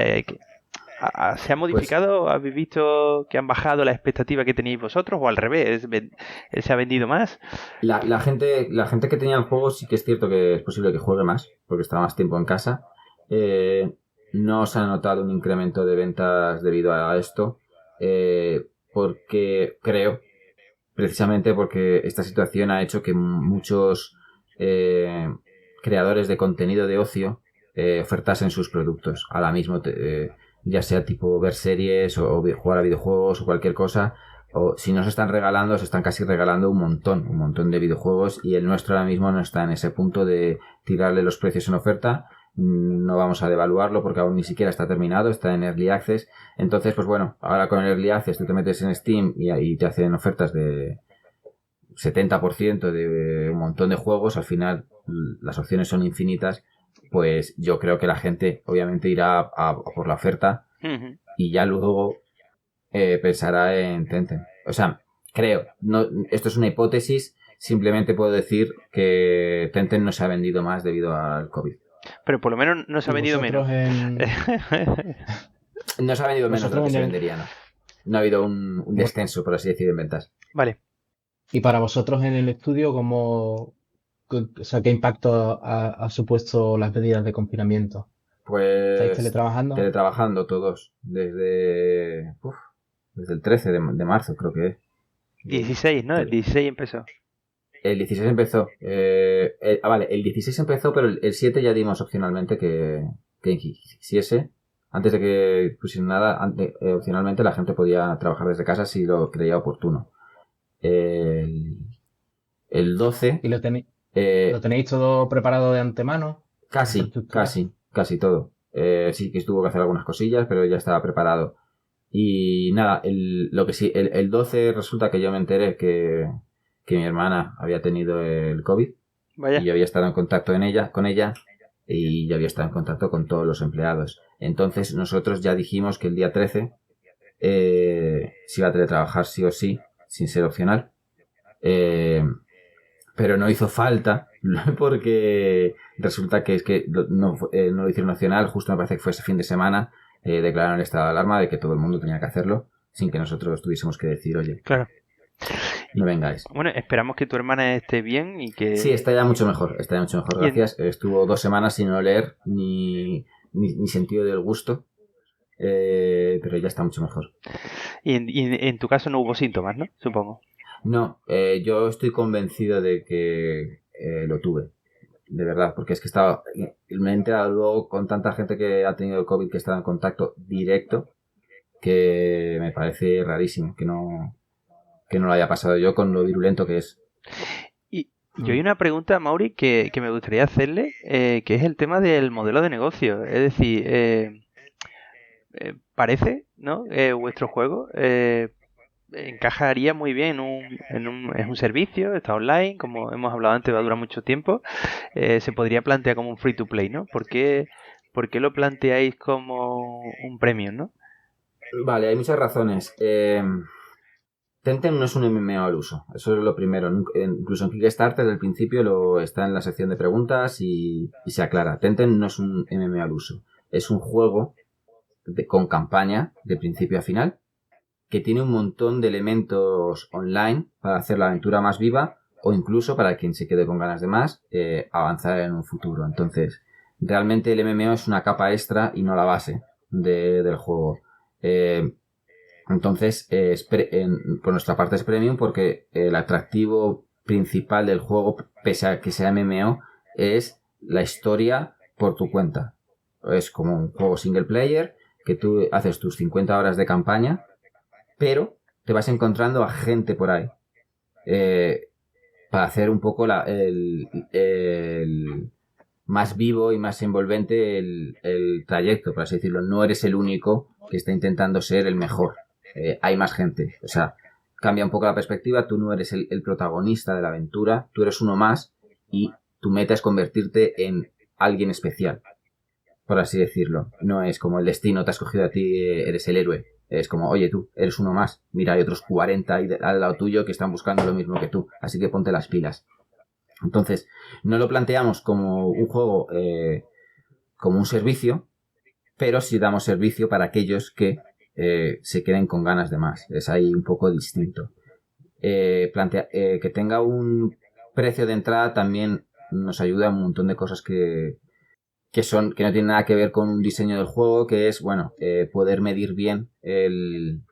¿se ha modificado? Pues, ¿habéis visto que han bajado la expectativa que teníais vosotros? ¿O al revés? ¿Se ha vendido más? La gente que tenía el juego sí que es cierto que es posible que juegue más, porque está más tiempo en casa. No se ha notado un incremento de ventas debido a esto. Porque creo, precisamente porque esta situación ha hecho que muchos creadores de contenido de ocio ofertasen sus productos ahora mismo, ya sea tipo ver series o jugar a videojuegos o cualquier cosa, o si no se están regalando, se están casi regalando un montón de videojuegos, y el nuestro ahora mismo no está en ese punto de tirarle los precios en oferta no vamos a devaluarlo porque aún ni siquiera está terminado, está en Early Access. Entonces, pues bueno, ahora con el Early Access tú te metes en Steam y ahí te hacen ofertas de 70% de un montón de juegos. Al final las opciones son infinitas. Pues yo creo que la gente obviamente irá a por la oferta y ya luego pensará en Tencent. O sea, creo, no, esto es una hipótesis, simplemente puedo decir que Tencent no se ha vendido más debido al COVID. Pero por lo menos no se ha vendido menos. No se ha vendido menos de lo que se vendería, ¿no? No ha habido un descenso, por así decir, en ventas. Vale. Y para vosotros en el estudio, ¿qué impacto ha supuesto las medidas de confinamiento? Pues ¿Estáis teletrabajando? Teletrabajando todos, desde el 13 de marzo, creo que es. 16, ¿no? El 16 empezó. El 16 empezó. Vale, el 16 empezó, pero el 7 ya dimos opcionalmente que quisiese. Antes de que pusieran nada, opcionalmente la gente podía trabajar desde casa si lo creía oportuno. El 12... ¿Y lo tenéis todo preparado de antemano? Casi todo. Sí que tuvo que hacer algunas cosillas, pero ya estaba preparado. Y nada, el 12 resulta que yo me enteré que mi hermana había tenido el COVID. Vaya. Y yo había estado en contacto con ella y yo había estado en contacto con todos los empleados. Entonces nosotros ya dijimos que el día 13 se iba a teletrabajar sí o sí, sin ser opcional. Pero no hizo falta porque resulta que no lo hicieron opcional. Justo me parece que fue ese fin de semana. Declararon el estado de alarma de que todo el mundo tenía que hacerlo sin que nosotros tuviésemos que decir, oye, claro, no vengáis. Bueno, esperamos que tu hermana esté bien y que... Sí, está ya mucho mejor, gracias. Estuvo 2 semanas sin oler ni sentido del gusto, pero ya está mucho mejor. Y en tu caso no hubo síntomas, ¿no? Supongo. No, yo estoy convencido de que lo tuve. De verdad, porque es que me he enterado luego con tanta gente que ha tenido el COVID que estaba en contacto directo, que me parece rarísimo que no lo haya pasado yo con lo virulento que es. Y yo hay una pregunta, Mauri, que me gustaría hacerle, que es el tema del modelo de negocio. Es decir, parece, ¿no? Vuestro juego encajaría muy bien en un servicio, está online, como hemos hablado antes, va a durar mucho tiempo. Se podría plantear como un free to play, ¿no? ¿Por qué lo planteáis como un premium, no? Vale, hay muchas razones. Tencent no es un MMO al uso, eso es lo primero. Incluso en Kickstarter desde el principio está en la sección de preguntas y se aclara. Tencent no es un MMO al uso, es un juego con campaña de principio a final, que tiene un montón de elementos online para hacer la aventura más viva o incluso para quien se quede con ganas de más, avanzar en un futuro. Entonces, realmente el MMO es una capa extra y no la base del juego. Entonces, por nuestra parte es premium porque el atractivo principal del juego, pese a que sea MMO, es la historia por tu cuenta. Es como un juego single player que tú haces tus 50 horas de campaña, pero te vas encontrando a gente por ahí para hacer un poco el más vivo y más envolvente el trayecto, por así decirlo. No eres el único que está intentando ser el mejor. Hay más gente. O sea, cambia un poco la perspectiva. Tú no eres el protagonista de la aventura. Tú eres uno más y tu meta es convertirte en alguien especial, por así decirlo. No es como el destino te ha escogido a ti, eres el héroe. Es como, oye, tú, eres uno más. Mira, hay otros 40 ahí al lado tuyo que están buscando lo mismo que tú. Así que ponte las pilas. Entonces, no lo planteamos como un juego, como un servicio, pero sí damos servicio para aquellos que se queden con ganas de más. Es ahí un poco distinto. Que tenga un precio de entrada también nos ayuda a un montón de cosas que no tienen nada que ver con un diseño del juego, que es, bueno, poder medir bien el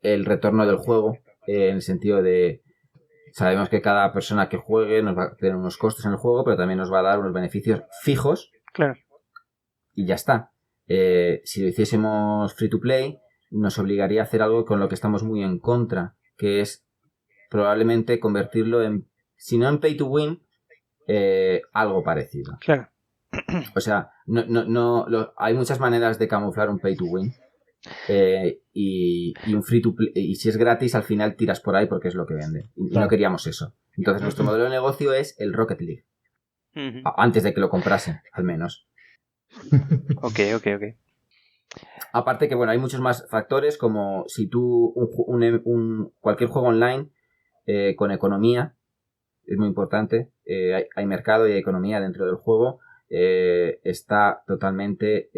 retorno del juego, en el sentido de, sabemos que cada persona que juegue nos va a tener unos costes en el juego, pero también nos va a dar unos beneficios fijos. Claro. Y ya está. Si lo hiciésemos free to play, nos obligaría a hacer algo con lo que estamos muy en contra, que es probablemente convertirlo en, si no en pay to win, algo parecido. Claro. O sea, hay muchas maneras de camuflar un pay to win. Y un free to play, y si es gratis al final tiras por ahí porque es lo que vende y no queríamos eso. Entonces nuestro modelo de negocio es el Rocket League, antes de que lo comprasen al menos. Ok. Aparte que bueno, hay muchos más factores, como si tú cualquier juego online con economía es muy importante, hay mercado y hay economía dentro del juego. Está totalmente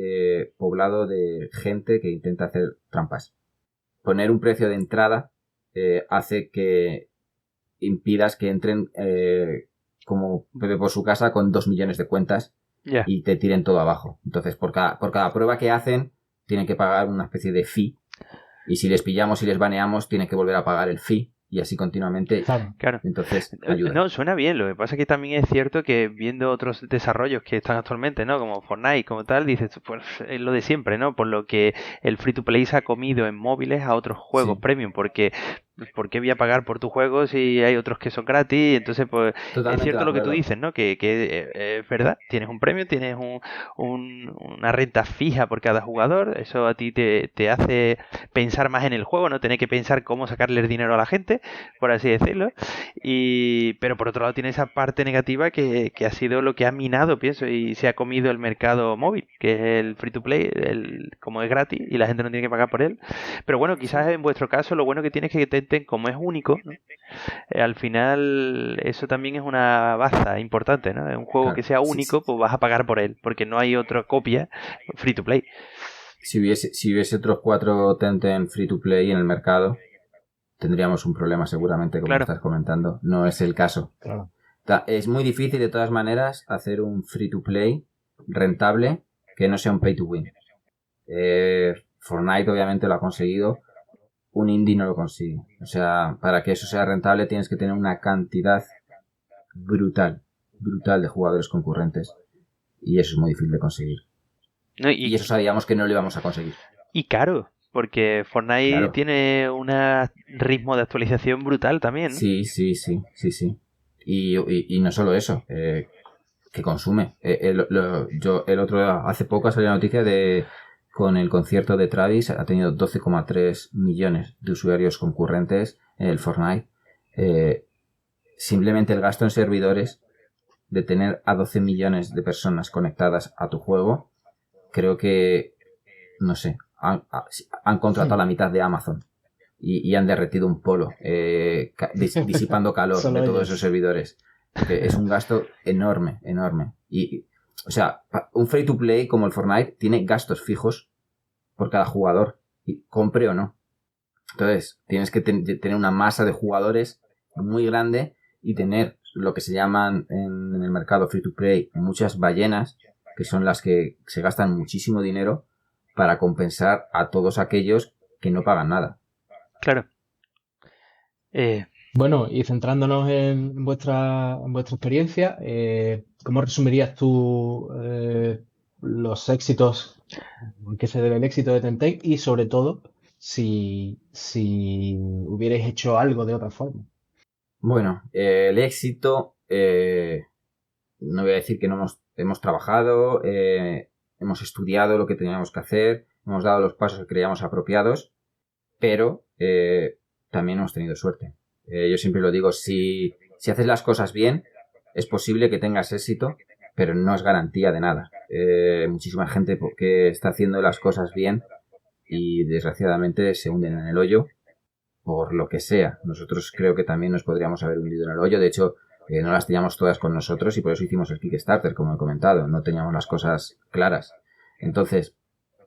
poblado de gente que intenta hacer trampas. Poner un precio de entrada hace que impidas que entren como Pepe por su casa con 2 millones de cuentas y te tiren todo abajo. Entonces, por cada prueba que hacen, tienen que pagar una especie de fee. Y si les pillamos y les baneamos, tienen que volver a pagar el fee. Y así continuamente. Claro. Entonces, ayuda. No, suena bien. Lo que pasa es que también es cierto que viendo otros desarrollos que están actualmente, ¿no? Como Fortnite, como tal, dices, pues es lo de siempre, ¿no? Por lo que el free to play se ha comido en móviles a otros juegos premium, porque ¿por qué voy a pagar por tu juego si hay otros que son gratis? Entonces, pues totalmente es cierto lo que tú dices, ¿no? Que es verdad, tienes un premio, tienes una renta fija por cada jugador, eso a ti te hace pensar más en el juego, no tener que pensar cómo sacarle el dinero a la gente, por así decirlo, pero por otro lado tiene esa parte negativa que ha sido lo que ha minado, pienso, y se ha comido el mercado móvil, que es el free to play, como es gratis y la gente no tiene que pagar por él. Pero bueno, quizás en vuestro caso lo bueno que tiene es que como es único, ¿no? Al final eso también es una baza importante, ¿no? Es un juego que sea único, pues vas a pagar por él, porque no hay otra copia free to play. Si hubiese otros 4 Tencent free to play en el mercado, tendríamos un problema seguramente, como estás comentando. No es el caso. Claro. Es muy difícil de todas maneras hacer un free to play rentable que no sea un pay to win. Fortnite obviamente lo ha conseguido. Un indie no lo consigue. O sea, para que eso sea rentable tienes que tener una cantidad brutal de jugadores concurrentes. Y eso es muy difícil de conseguir. No, y eso sabíamos que no lo íbamos a conseguir. Y caro, porque Fortnite tiene un ritmo de actualización brutal también, ¿no? Sí. Y no solo eso, que consume. Hace poco salió la noticia con el concierto de Travis, ha tenido 12,3 millones de usuarios concurrentes en el Fortnite. Simplemente el gasto en servidores de tener a 12 millones de personas conectadas a tu juego, creo que, no sé, han contratado la mitad de Amazon y han derretido un polo, disipando calor de todos esos servidores. Porque es un gasto enorme. Y, o sea, un free to play como el Fortnite tiene gastos fijos por cada jugador, y compre o no. Entonces, tienes que tener una masa de jugadores muy grande y tener lo que se llaman en el mercado free to play muchas ballenas, que son las que se gastan muchísimo dinero para compensar a todos aquellos que no pagan nada. Claro. Bueno, y centrándonos en vuestra experiencia, ¿cómo resumirías tú los éxitos, a qué se debe el éxito de Tentake? Y sobre todo, si hubierais hecho algo de otra forma. Bueno, el éxito, no voy a decir que no hemos trabajado, hemos estudiado lo que teníamos que hacer, hemos dado los pasos que creíamos apropiados, pero también hemos tenido suerte. Yo siempre lo digo, si haces las cosas bien, es posible que tengas éxito, pero no es garantía de nada. Muchísima gente que está haciendo las cosas bien y desgraciadamente se hunden en el hoyo por lo que sea. Nosotros creo que también nos podríamos haber hundido en el hoyo. De hecho, no las teníamos todas con nosotros y por eso hicimos el Kickstarter, como he comentado. No teníamos las cosas claras. Entonces,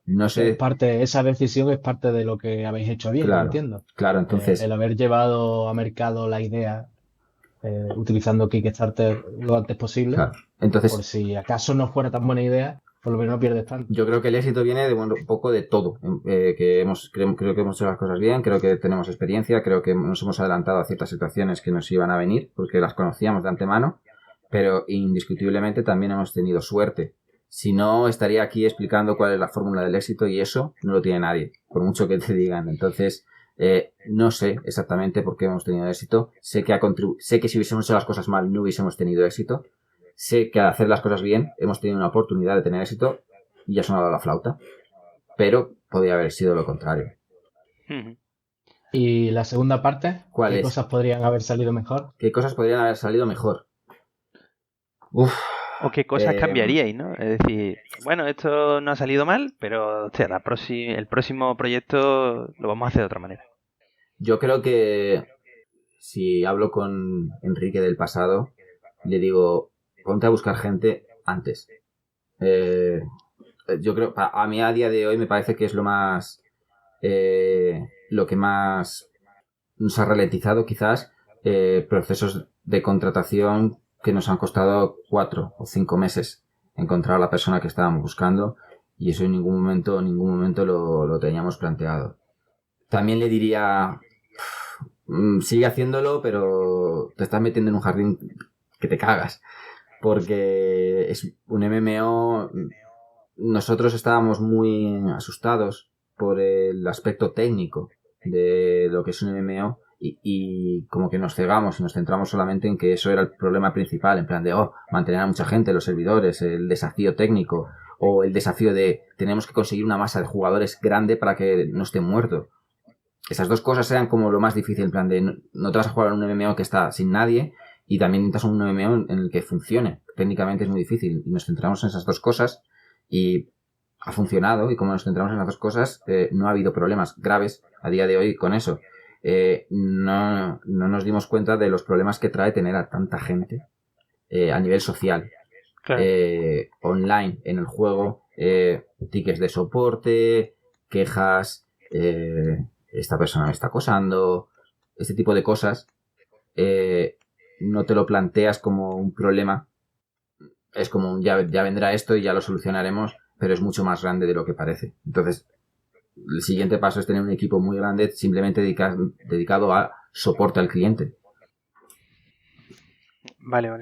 no sé. Esa decisión es parte de lo que habéis hecho bien, claro, entiendo. Claro, entonces. El haber llevado a mercado la idea utilizando Kickstarter lo antes posible. Claro. Entonces, por si acaso no fuera tan buena idea, por lo menos no pierdes tanto. Yo creo que el éxito viene de un poco de todo. Creo que hemos hecho las cosas bien, creo que tenemos experiencia, creo que nos hemos adelantado a ciertas situaciones que nos iban a venir, porque las conocíamos de antemano, pero indiscutiblemente también hemos tenido suerte. Si no, estaría aquí explicando cuál es la fórmula del éxito y eso no lo tiene nadie, por mucho que te digan. Entonces, no sé exactamente por qué hemos tenido éxito. Sé que si hubiésemos hecho las cosas mal no hubiésemos tenido éxito, sé que al hacer las cosas bien hemos tenido una oportunidad de tener éxito y ha sonado la flauta. Pero podría haber sido lo contrario. ¿Y la segunda parte? ¿Cuál ¿Qué es? cosas podrían haber salido mejor? ¿Qué cosas podrían haber salido mejor? Uf. ¿O qué cosas cambiaríais, no? Es decir, bueno, esto no ha salido mal, pero hostia, el próximo proyecto lo vamos a hacer de otra manera. Yo creo que si hablo con Enrique del pasado, le digo, ponte a buscar gente antes. Yo creo, a mí a día de hoy me parece que es lo que más nos ha ralentizado quizás procesos de contratación que nos han costado 4 o 5 meses encontrar a la persona que estábamos buscando, y eso en ningún momento lo teníamos planteado. También le diría, sigue haciéndolo, pero te estás metiendo en un jardín que te cagas, porque es un MMO. Nosotros estábamos muy asustados por el aspecto técnico de lo que es un MMO y como que nos cegamos y nos centramos solamente en que eso era el problema principal, en plan de mantener a mucha gente, los servidores, el desafío técnico o el desafío de tenemos que conseguir una masa de jugadores grande para que no esté muerto. Esas dos cosas eran como lo más difícil, en plan de no te vas a jugar en un MMO que está sin nadie y también necesitas un MMO en el que funcione. Técnicamente es muy difícil y nos centramos en esas dos cosas y ha funcionado, y como nos centramos en las dos cosas, no ha habido problemas graves a día de hoy con eso. No nos dimos cuenta de los problemas que trae tener a tanta gente a nivel social. Claro. Online, en el juego, tickets de soporte, quejas, esta persona me está acosando, este tipo de cosas. No te lo planteas como un problema, es como ya vendrá esto y ya lo solucionaremos, pero es mucho más grande de lo que parece. Entonces, el siguiente paso es tener un equipo muy grande simplemente dedicado a soporte al cliente. Vale.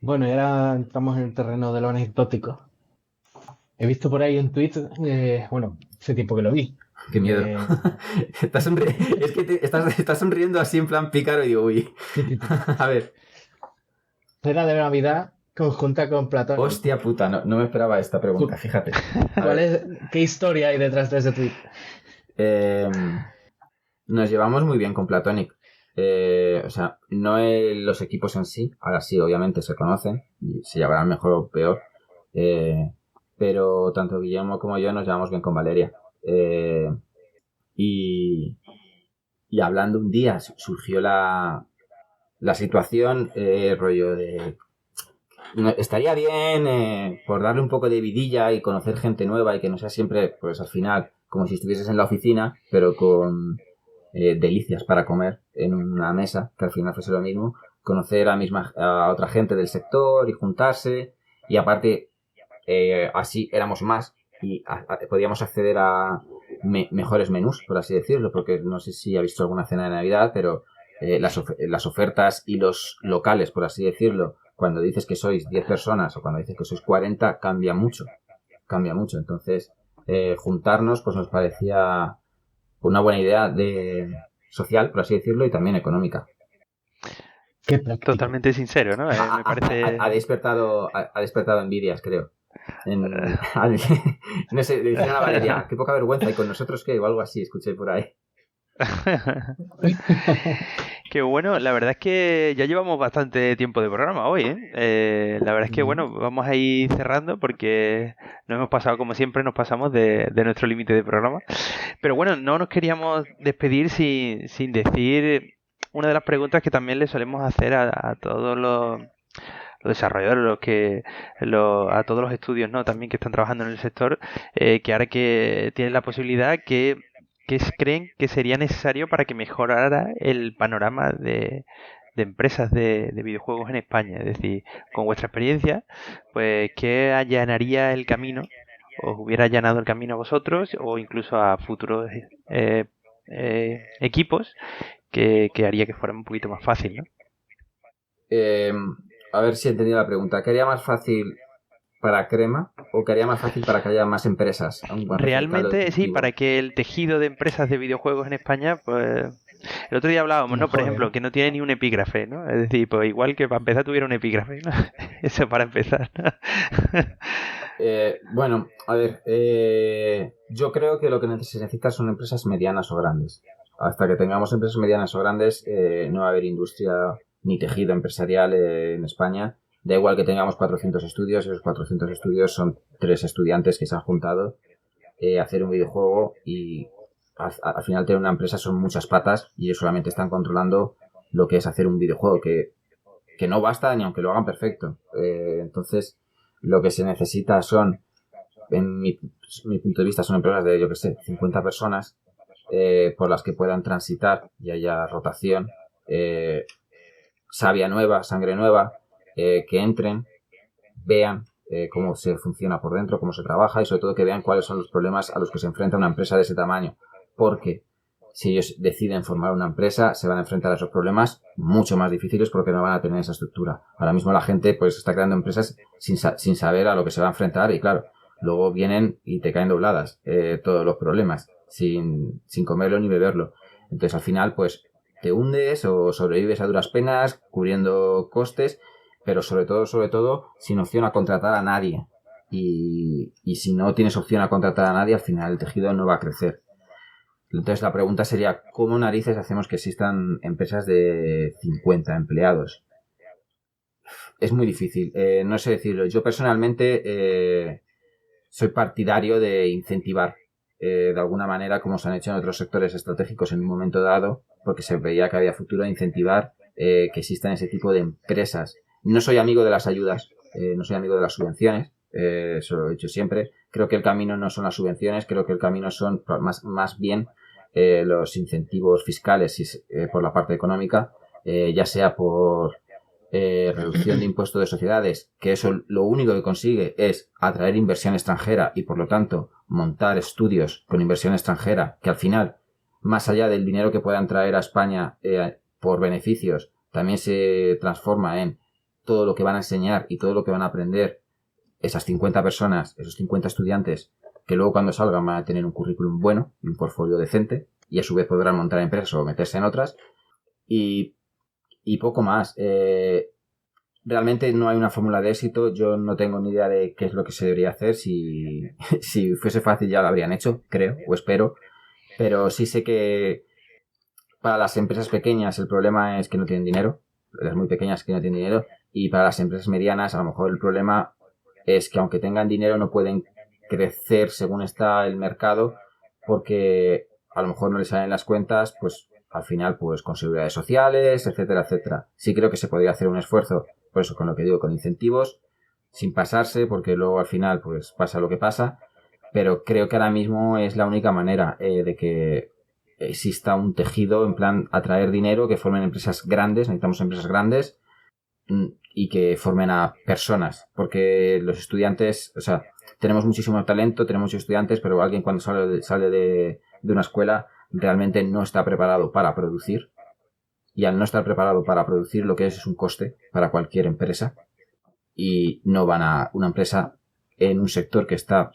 Bueno, y ahora entramos en el terreno de lo anecdótico. He visto por ahí un tuit, hace tiempo que lo vi. Qué miedo. Estás sonriendo así en plan pícaro y digo, uy. A ver. Cena de Navidad conjunta con Platón. Hostia puta, no me esperaba esta pregunta, fíjate. ¿Qué historia hay detrás de ese tweet? Nos llevamos muy bien con Platonic. O sea, no los equipos en sí, ahora sí, obviamente se conocen y se llevarán mejor o peor. Pero tanto Guillermo como yo nos llevamos bien con Valeria. Y hablando un día surgió la situación, rollo de estaría bien por darle un poco de vidilla y conocer gente nueva y que no sea siempre, pues al final, como si estuvieses en la oficina, pero con delicias para comer en una mesa, que al final fuese lo mismo, conocer a otra gente del sector y juntarse, y aparte así éramos más y podíamos acceder a mejores menús, por así decirlo, porque no sé si ha visto alguna cena de Navidad, pero las ofertas y los locales, por así decirlo, cuando dices que sois 10 personas o cuando dices que sois 40, cambia mucho. Entonces, juntarnos pues nos parecía una buena idea social, por así decirlo, y también económica. Qué práctico. Totalmente sincero, ¿no? Me parece... Ha despertado envidias, creo. No sé, le decían a Valeria, qué poca vergüenza, y con nosotros qué, o algo así, escuché por ahí. Qué bueno, la verdad es que ya llevamos bastante tiempo de programa hoy, ¿eh? La verdad es que, bueno, vamos a ir cerrando porque nos hemos pasado, como siempre, nos pasamos de nuestro límite de programa. Pero bueno, no nos queríamos despedir sin decir una de las preguntas que también le solemos hacer a todos los desarrolladores, a todos los estudios, ¿no? También que están trabajando en el sector, que ahora que tienen la posibilidad, ¿qué creen que sería necesario para que mejorara el panorama de empresas de videojuegos en España? Es decir, con vuestra experiencia, pues, ¿qué allanaría el camino? ¿Os hubiera allanado el camino a vosotros o incluso a futuros equipos que haría que fuera un poquito más fácil, ¿no? A ver si he entendido la pregunta. ¿Qué haría más fácil para Crema o qué haría más fácil para que haya más empresas? Realmente sí, para que el tejido de empresas de videojuegos en España pues El otro día hablábamos, ¿no? Por Mejor, ejemplo, que no tiene ni un epígrafe, ¿no? Es decir, pues igual que para empezar tuviera un epígrafe, ¿no? Eso para empezar, ¿no? Bueno, a ver, yo creo que lo que se necesita son empresas medianas o grandes. Hasta que tengamos empresas medianas o grandes, no va a haber industria ni tejido empresarial en España. Da igual que tengamos 400 estudios, esos 400 estudios son 3 estudiantes que se han juntado a hacer un videojuego y al final tener una empresa son muchas patas y ellos solamente están controlando lo que es hacer un videojuego, que no basta ni aunque lo hagan perfecto. Entonces, lo que se necesita son, en mi punto de vista, son empresas de, yo que sé, 50 personas por las que puedan transitar y haya rotación, savia nueva, sangre nueva, que entren, vean cómo se funciona por dentro, cómo se trabaja y sobre todo que vean cuáles son los problemas a los que se enfrenta una empresa de ese tamaño. Porque si ellos deciden formar una empresa, se van a enfrentar a esos problemas mucho más difíciles porque no van a tener esa estructura. Ahora mismo la gente pues está creando empresas sin saber a lo que se va a enfrentar y claro, luego vienen y te caen dobladas todos los problemas sin comerlo ni beberlo. Entonces al final pues te hundes o sobrevives a duras penas cubriendo costes, pero sobre todo sin opción a contratar a nadie. Y si no tienes opción a contratar a nadie, al final el tejido no va a crecer. Entonces la pregunta sería, ¿cómo narices hacemos que existan empresas de 50 empleados? Es muy difícil, no sé decirlo. Yo personalmente soy partidario de incentivar de alguna manera, como se han hecho en otros sectores estratégicos en un momento dado, porque se veía que había futuro, de incentivar que existan ese tipo de empresas. No soy amigo de las ayudas, no soy amigo de las subvenciones, eso lo he dicho siempre. Creo que el camino no son las subvenciones, creo que el camino son más bien los incentivos fiscales por la parte económica, ya sea por reducción de impuestos de sociedades, que eso lo único que consigue es atraer inversión extranjera y por lo tanto montar estudios con inversión extranjera que al final, más allá del dinero que puedan traer a España por beneficios, también se transforma en todo lo que van a enseñar y todo lo que van a aprender esas 50 personas, esos 50 estudiantes, que luego cuando salgan van a tener un currículum bueno y un portfolio decente y a su vez podrán montar empresas o meterse en otras y poco más. Realmente no hay una fórmula de éxito. Yo no tengo ni idea de qué es lo que se debería hacer. Si fuese fácil ya lo habrían hecho, creo, o espero. Pero sí sé que para las empresas pequeñas el problema es que no tienen dinero. Las muy pequeñas que no tienen dinero. Y para las empresas medianas a lo mejor el problema es que aunque tengan dinero no pueden crecer según está el mercado porque a lo mejor no les salen las cuentas, pues al final pues con seguridades sociales, etcétera, etcétera. Sí creo que se podría hacer un esfuerzo, por eso con lo que digo, con incentivos, sin pasarse, porque luego al final pues pasa lo que pasa, pero creo que ahora mismo es la única manera de que exista un tejido en plan atraer dinero, que formen empresas grandes, necesitamos empresas grandes y que formen a personas, porque los estudiantes, o sea, tenemos muchísimo talento, tenemos muchos estudiantes, pero alguien cuando sale de una escuela realmente no está preparado para producir y al no estar preparado para producir lo que es un coste para cualquier empresa y no van a una empresa en un sector que está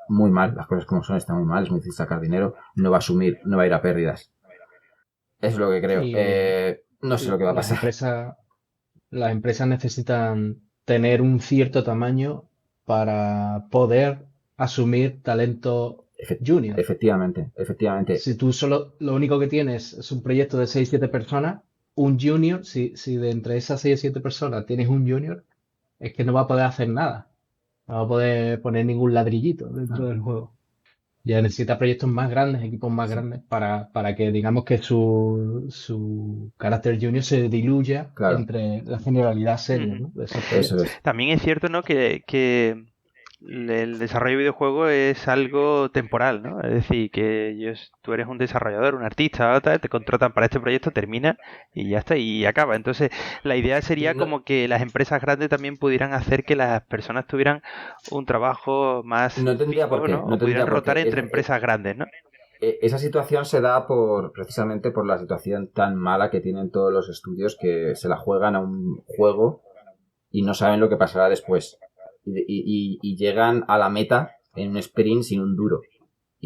muy mal, las cosas como son, está muy mal, es muy difícil sacar dinero, no va a asumir, no va a ir a pérdidas. Eso es lo que creo. No sé lo que va a pasar. Las empresas necesitan tener un cierto tamaño para poder asumir talento junior. Efectivamente. Si tú solo lo único que tienes es un proyecto de 6-7 personas, un junior, si de entre esas 6 o 7 personas tienes un junior, es que no va a poder hacer nada. No va a poder poner ningún ladrillito dentro del juego. Ya necesita proyectos más grandes, equipos más grandes, para que digamos que su carácter junior se diluya entre la generalidad seria, ¿no? De esos proyectos. Eso es. También es cierto, ¿no? que el desarrollo de videojuegos es algo temporal, ¿no? Es decir, que tú eres un desarrollador, un artista, tal, te contratan para este proyecto, termina y ya está, y acaba. Entonces, la idea sería como que las empresas grandes también pudieran hacer que las personas tuvieran un trabajo más no tendría por qué, ¿no? O pudieran rotar entre empresas grandes, ¿no? Esa situación se da precisamente por la situación tan mala que tienen todos los estudios que se la juegan a un juego y no saben lo que pasará después. Y llegan a la meta en un sprint sin un duro.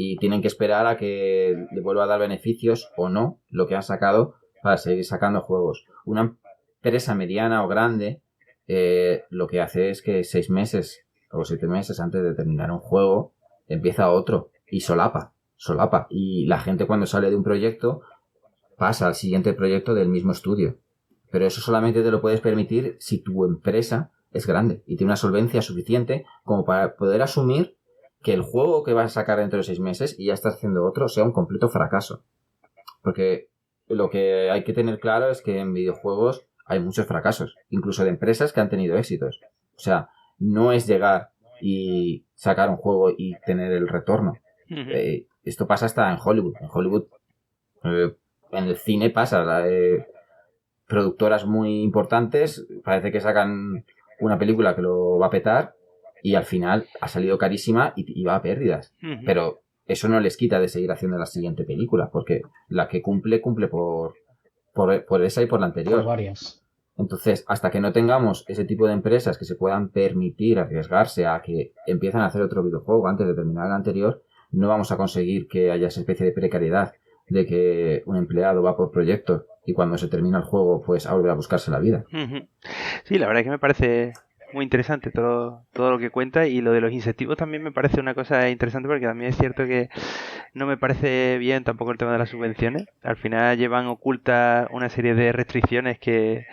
y tienen que esperar a que le vuelva a dar beneficios o no lo que han sacado para seguir sacando juegos. Una empresa mediana o grande lo que hace es que 6 meses o 7 meses antes de terminar un juego empieza otro y solapa. Y la gente cuando sale de un proyecto pasa al siguiente proyecto del mismo estudio. Pero eso solamente te lo puedes permitir si tu empresa es grande y tiene una solvencia suficiente como para poder asumir que el juego que vas a sacar dentro de 6 meses y ya estás haciendo otro sea un completo fracaso. Porque lo que hay que tener claro es que en videojuegos hay muchos fracasos, incluso de empresas que han tenido éxitos. O sea, no es llegar y sacar un juego y tener el retorno. Esto pasa hasta en Hollywood. En Hollywood, en el cine pasa. Productoras muy importantes parece que sacan una película que lo va a petar y al final ha salido carísima y va a pérdidas. Pero eso no les quita de seguir haciendo la siguiente película, porque la que cumple por esa y por la anterior. Por varias. Entonces, hasta que no tengamos ese tipo de empresas que se puedan permitir arriesgarse a que empiecen a hacer otro videojuego antes de terminar el anterior, no vamos a conseguir que haya esa especie de precariedad de que un empleado va por proyectos y cuando se termina el juego pues a volver a buscarse la vida. Sí, la verdad es que me parece muy interesante todo lo que cuenta, y lo de los incentivos también me parece una cosa interesante, porque también es cierto que no me parece bien tampoco el tema de las subvenciones. Al final llevan ocultas una serie de restricciones que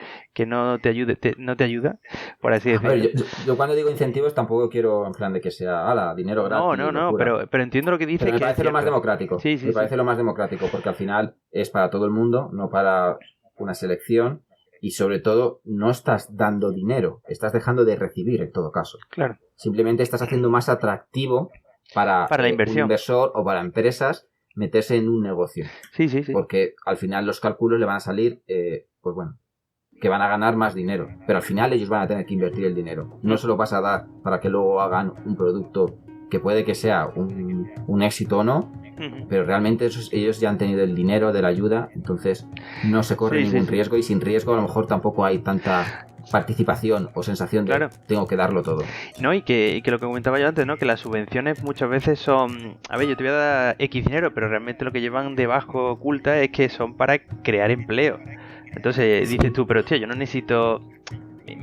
no te ayuda, por así decirlo. A ver, yo cuando digo incentivos tampoco quiero en plan de que sea dinero gratis. No, pero entiendo lo que dices. Pero me parece lo más democrático. Sí, me parece lo más democrático, porque al final es para todo el mundo, no para una selección. Y sobre todo, no estás dando dinero, estás dejando de recibir en todo caso. Claro. Simplemente estás haciendo más atractivo para la inversión. Un inversor o para empresas meterse en un negocio. Sí. Porque al final los cálculos le van a salir, pues bueno, que van a ganar más dinero. Pero al final ellos van a tener que invertir el dinero. No se lo vas a dar para que luego hagan un producto que puede que sea un éxito o no, pero realmente ellos ya han tenido el dinero de la ayuda, entonces no se corre ningún riesgo, y sin riesgo a lo mejor tampoco hay tanta participación o sensación de tengo que darlo todo. No, y que lo que comentaba yo antes, ¿no? Que las subvenciones muchas veces son, a ver, yo te voy a dar X dinero, pero realmente lo que llevan debajo oculta es que son para crear empleo. Entonces dices tú, pero hostia, yo no necesito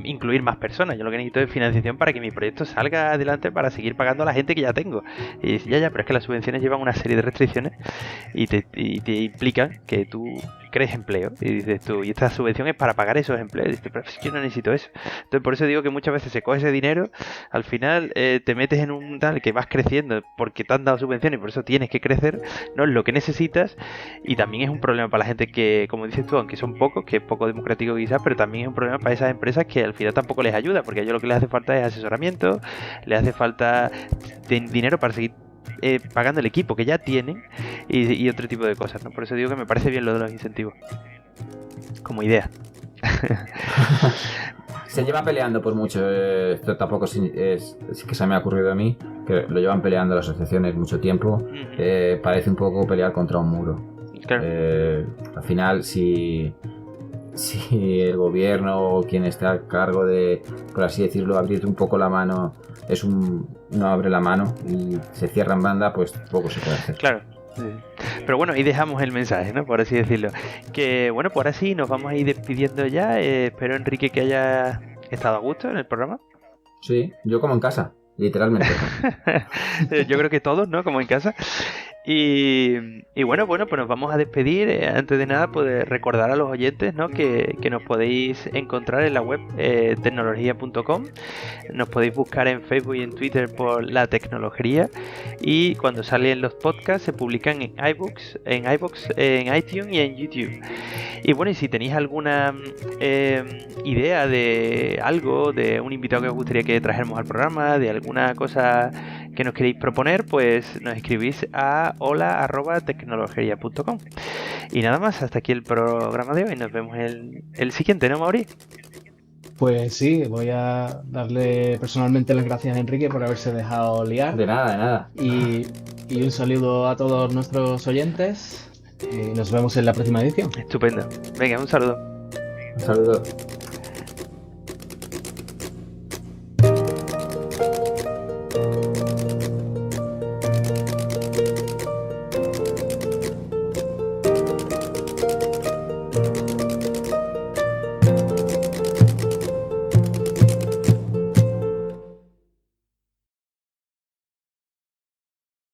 incluir más personas, yo lo que necesito es financiación para que mi proyecto salga adelante, para seguir pagando a la gente que ya tengo. Y dices, pero es que las subvenciones llevan una serie de restricciones y te implican que tú crees empleo, y dices tú, y esta subvención es para pagar esos empleos, y dices, pero yo no necesito eso. Entonces por eso digo que muchas veces se coge ese dinero, al final te metes en un tal que vas creciendo porque te han dado subvenciones y por eso tienes que crecer, no es lo que necesitas, y también es un problema para la gente que, como dices tú, aunque son pocos, que es poco democrático quizás, pero también es un problema para esas empresas que al final tampoco les ayuda, porque a ellos lo que les hace falta es asesoramiento, les hace falta dinero para seguir pagando el equipo que ya tienen y otro tipo de cosas, ¿no? Por eso digo que me parece bien lo de los incentivos como idea. Se lleva peleando por mucho, esto tampoco es que se me ha ocurrido a mí, que lo llevan peleando las asociaciones mucho tiempo. Parece un poco pelear contra un muro. Claro. Al final, si el gobierno o quien está a cargo de, por así decirlo, abrirte un poco la mano, no abre la mano y se cierra en banda, pues poco se puede hacer. Claro. Pero bueno, ahí dejamos el mensaje, ¿no? Por así decirlo. Que bueno, pues ahora sí, nos vamos a ir despidiendo ya. Espero, Enrique, que haya estado a gusto en el programa. Sí, yo como en casa, literalmente. Yo creo que todos, ¿no? Como en casa. Y bueno, pues nos vamos a despedir. Antes de nada, pues recordar a los oyentes, ¿no? Que nos podéis encontrar en la web tecnología.com. Nos podéis buscar en Facebook y en Twitter por La Tecnología. Y cuando salen los podcasts se publican en iVoox, en iTunes y en YouTube. Y bueno, y si tenéis alguna idea de algo, de un invitado que os gustaría que trajéramos al programa, de alguna cosa que nos queréis proponer, pues nos escribís a hola@tecnologería.com. Y nada más, hasta aquí el programa de hoy. Nos vemos el siguiente, ¿no, Mauri? Pues sí, voy a darle personalmente las gracias a Enrique por haberse dejado liar. De nada. Y un saludo a todos nuestros oyentes. Y nos vemos en la próxima edición. Estupendo. Venga, un saludo. Un saludo.